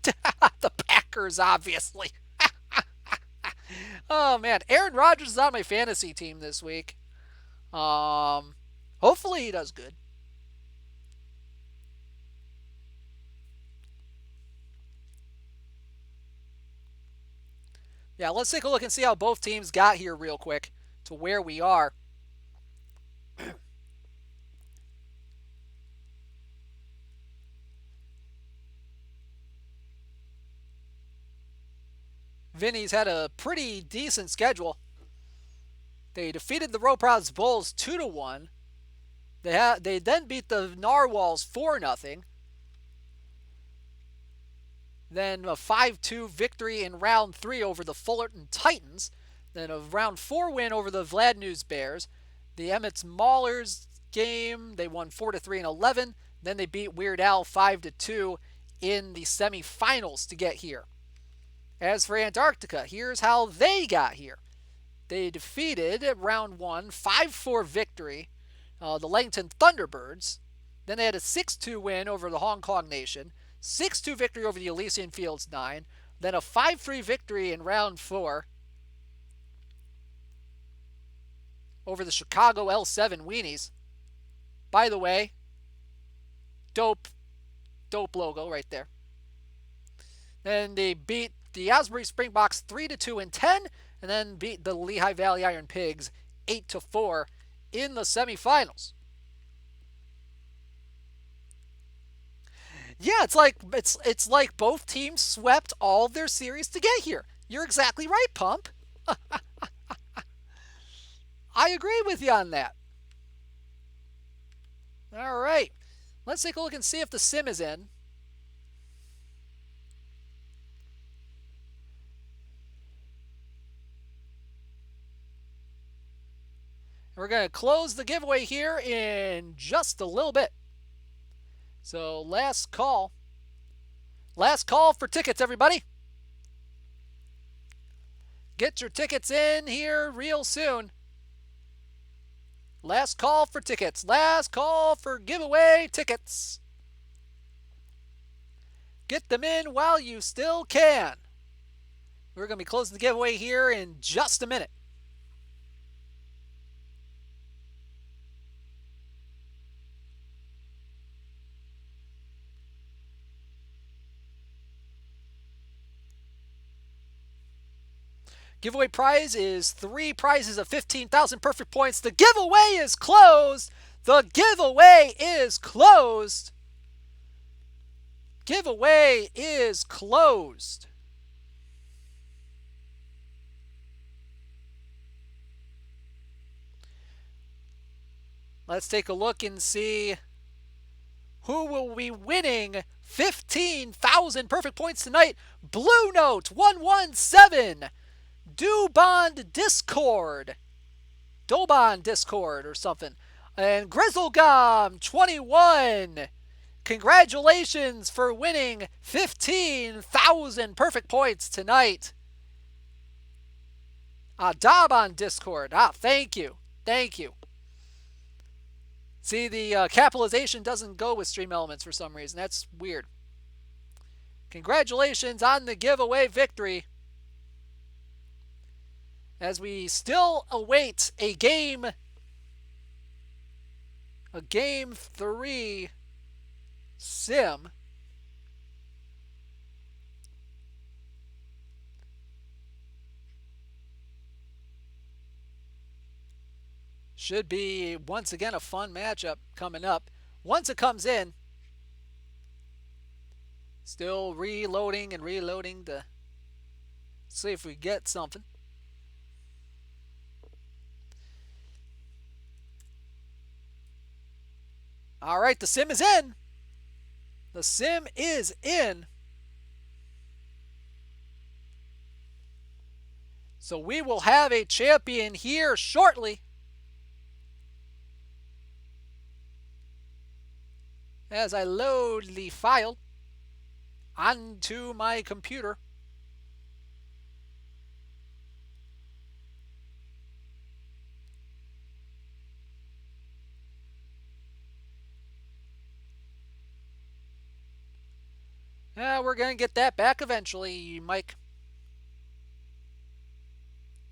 The Packers, obviously. Oh man, Aaron Rodgers is on my fantasy team this week. Hopefully he does good. Yeah, let's take a look and see how both teams got here real quick to where we are. Vinny's had a pretty decent schedule. They defeated the Roprods Bulls 2-1. They then beat the Narwhals 4-0. Then a 5-2 victory in round 3 over the Fullerton Titans. Then a round 4 win over the Vlad News Bears. The Emmets Maulers game, they won 4-3 and 11. Then they beat Weird Al 5-2 in the semifinals to get here. As for Antarctica, here's how they got here. They defeated round 1, 5-4 victory, the Langton Thunderbirds. Then they had a 6-2 win over the Hong Kong Nation. 6-2 victory over the Elysian Fields 9. Then a 5-3 victory in round 4 over the Chicago L7 Weenies. By the way, dope logo right there. Then they beat the Asbury Springboks 3-2 and 10, and then beat the Lehigh Valley Iron Pigs 8-4 in the semifinals. Yeah, it's like both teams swept all of their series to get here. You're exactly right, Pump. I agree with you on that. All right. Let's take a look and see if the sim is in. We're going to close the giveaway here in just a little bit. So last call. Last call for tickets, everybody. Get your tickets in here real soon. Last call for tickets. Last call for giveaway tickets. Get them in while you still can. We're going to be closing the giveaway here in just a minute. Giveaway prize is 3 prizes of 15,000 perfect points. The giveaway is closed. The giveaway is closed. Giveaway is closed. Let's take a look and see who will be winning 15,000 perfect points tonight. Blue Note 117. Dobond Discord or something. And Grizzlegum 21. Congratulations for winning 15,000 perfect points tonight. Dobond Discord. Thank you. Thank you. See, the capitalization doesn't go with Stream Elements for some reason. That's weird. Congratulations on the giveaway victory. As we still await a game a Game 3 sim. Should be, once again, a fun matchup coming up. Once it comes in, still reloading and reloading to see if we get something. All right, the sim is in. The sim is in. So we will have a champion here shortly. As I load the file onto my computer. We're going to get that back eventually, Mike.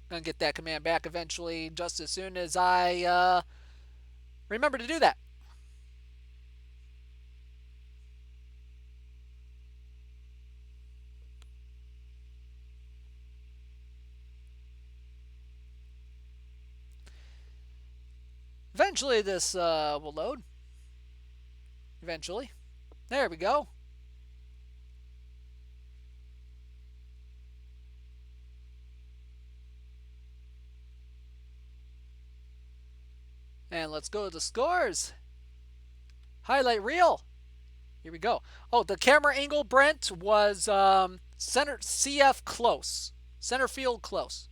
Going to get that command back eventually just as soon as I remember to do that. Eventually this will load. Eventually. There we go. And let's go to the scores. Highlight reel. Here we go. Oh, the camera angle, Brent, was center CF close. Center field close.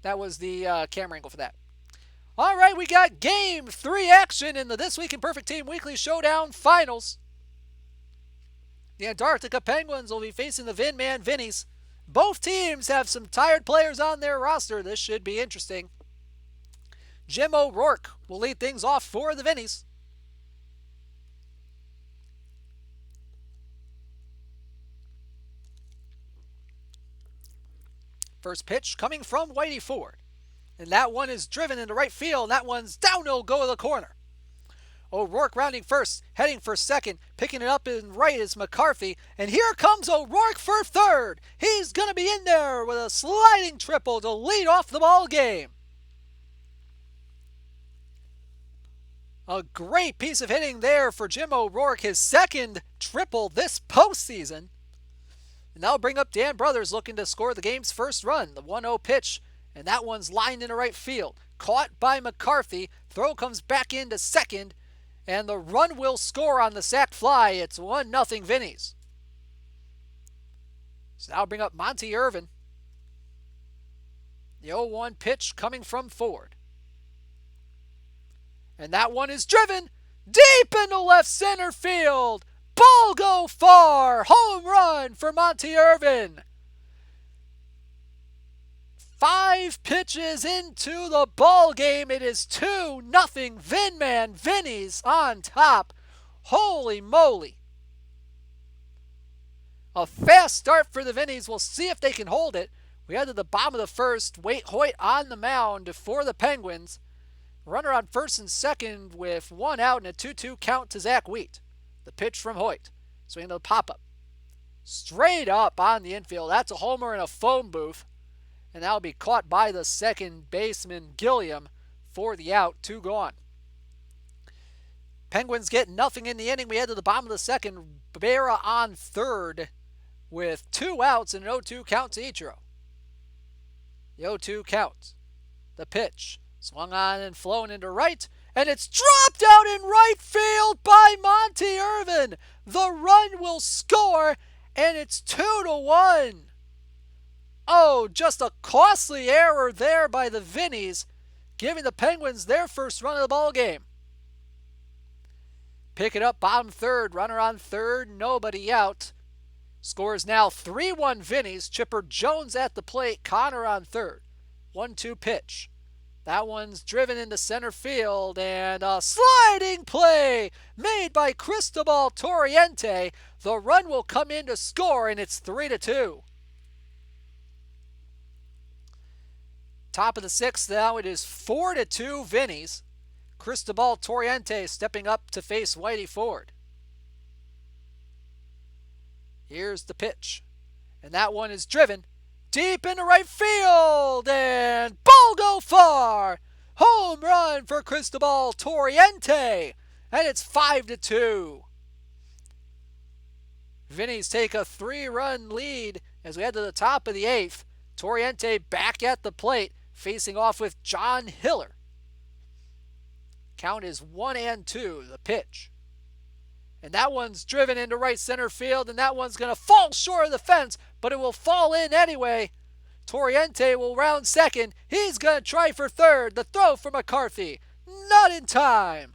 That was the camera angle for that. All right, we got Game 3 action in the This Week in Perfect Team Weekly Showdown Finals. The Antarctica Penguins will be facing the Vinman Vinnies. Both teams have some tired players on their roster. This should be interesting. Jim O'Rourke will lead things off for the Vinnies. First pitch coming from Whitey Ford. And that one is driven into right field. That one's down, no go to the corner. O'Rourke rounding first, heading for second, picking it up in right is McCarthy. And here comes O'Rourke for third. He's going to be in there with a sliding triple to lead off the ball game. A great piece of hitting there for Jim O'Rourke, his second triple this postseason. And that'll bring up Dan Brothers looking to score the game's first run. The 1-0 pitch, and that one's lined into right field. Caught by McCarthy. Throw comes back into second, and the run will score on the sac fly. It's 1-0 Vinnies. So that'll bring up Monty Irvin. The 0-1 pitch coming from Ford. And that one is driven deep into left center field. Ball go far. Home run for Monty Irvin. 5 pitches into the ball game. It is 2-0 Vinman Vinnies on top. Holy moly. A fast start for the Vinnies. We'll see if they can hold it. We head to the bottom of the first. Wade Hoyt on the mound for the Penguins. Runner on first and second with 1 out and a 2-2 count to Zach Wheat. The pitch from Hoyt. Swing to the pop-up. Straight up on the infield. That's a homer in a phone booth. And that'll be caught by the second baseman, Gilliam, for the out. 2 gone. Penguins get nothing in the inning. We head to the bottom of the second. Barra on third with 2 outs and an 0-2 count to Ichiro. The 0-2 count. The pitch. Swung on and flown into right. And it's dropped out in right field by Monty Irvin. The run will score, and it's 2-1. Oh, just a costly error there by the Vinnies, giving the Penguins their first run of the ball game. Pick it up, bottom third, runner on third, nobody out. Score is now 3-1 Vinnies. Chipper Jones at the plate, Connor on third. 1-2 pitch. That one's driven into center field, and a sliding play made by Cristobal Torriente. The run will come in to score, and it's 3-2. Top of the sixth now, it is 4-2 Vinny's. Cristobal Torriente stepping up to face Whitey Ford. Here's the pitch. And that one is driven deep into right field. And ball go far. Home run for Cristobal Torriente. And it's 5-2. Vinny's take a 3-run lead as we head to the top of the eighth. Torriente back at the plate, facing off with John Hiller. Count is 1-2, the pitch. And that one's driven into right center field, and that one's going to fall short of the fence, but it will fall in anyway. Torriente will round second. He's going to try for third. The throw for McCarthy. Not in time.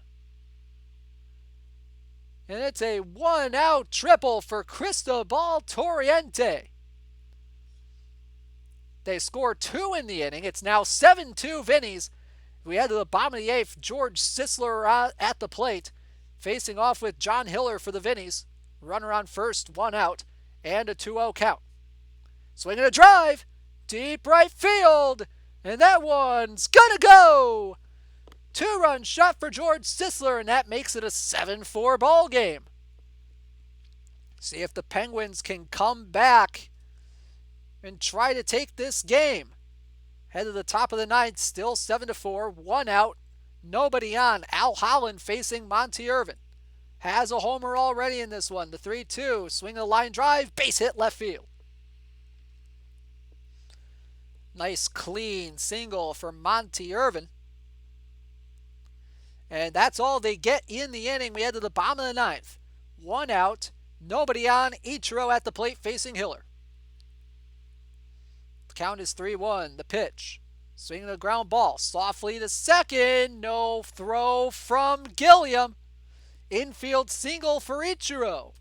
And it's a 1-out triple for Cristobal Torriente. They score 2 in the inning. It's now 7-2 Vinny's. We head to the bottom of the eighth. George Sisler at the plate, facing off with John Hiller for the Vinnies. Runner on first, 1 out, and a 2-0 count. Swinging a drive, deep right field, and that one's gonna go. 2-run shot for George Sisler, and that makes it a 7-4 ball game. See if the Penguins can come back and try to take this game. Head to the top of the ninth, still 7-4, 1 out, nobody on. Al Holland facing Monty Irvin. Has a homer already in this one. The 3-2, swing a line drive, base hit left field. Nice clean single for Monty Irvin. And that's all they get in the inning. We head to the bottom of the ninth. 1 out, nobody on. Ichiro at the plate facing Hiller. Count is 3-1. The pitch. Swinging a ground ball. Softly to second. No throw from Gilliam. Infield single for Ichiro.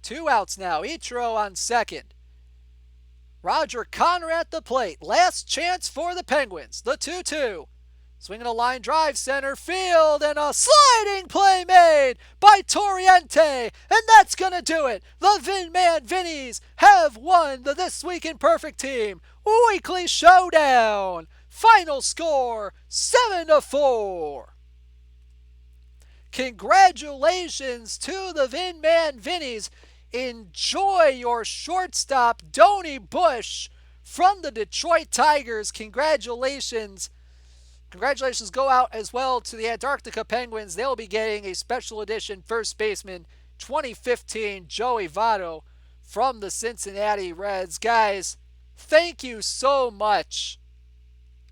2 outs now. Ichiro on second. Roger Connor at the plate. Last chance for the Penguins. The 2-2. Swinging a line drive center field, and a sliding play made by Torriente, and that's going to do it. The Vinnies have won the This Week in Perfect Team Weekly Showdown. Final score, 7-4. Congratulations to the Vinnies. Enjoy your shortstop, Donnie Bush, from the Detroit Tigers. Congratulations. Congratulations go out as well to the Antarctica Penguins. They'll be getting a special edition first baseman 2015 Joey Votto from the Cincinnati Reds. Guys, thank you so much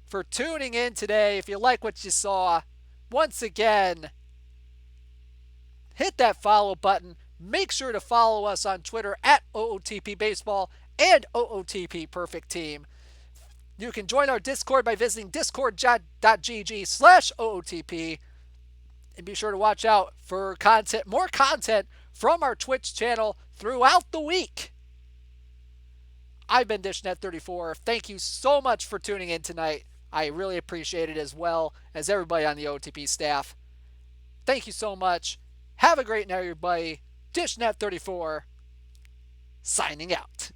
for tuning in today. If you like what you saw, once again, hit that follow button. Make sure to follow us on Twitter at OOTP Baseball and OOTP Perfect Team. You can join our Discord by visiting discord.gg/OOTP. And be sure to watch out for more content from our Twitch channel throughout the week. I've been DishNet34. Thank you so much for tuning in tonight. I really appreciate it, as well as everybody on the OOTP staff. Thank you so much. Have a great night, everybody. DishNet34 signing out.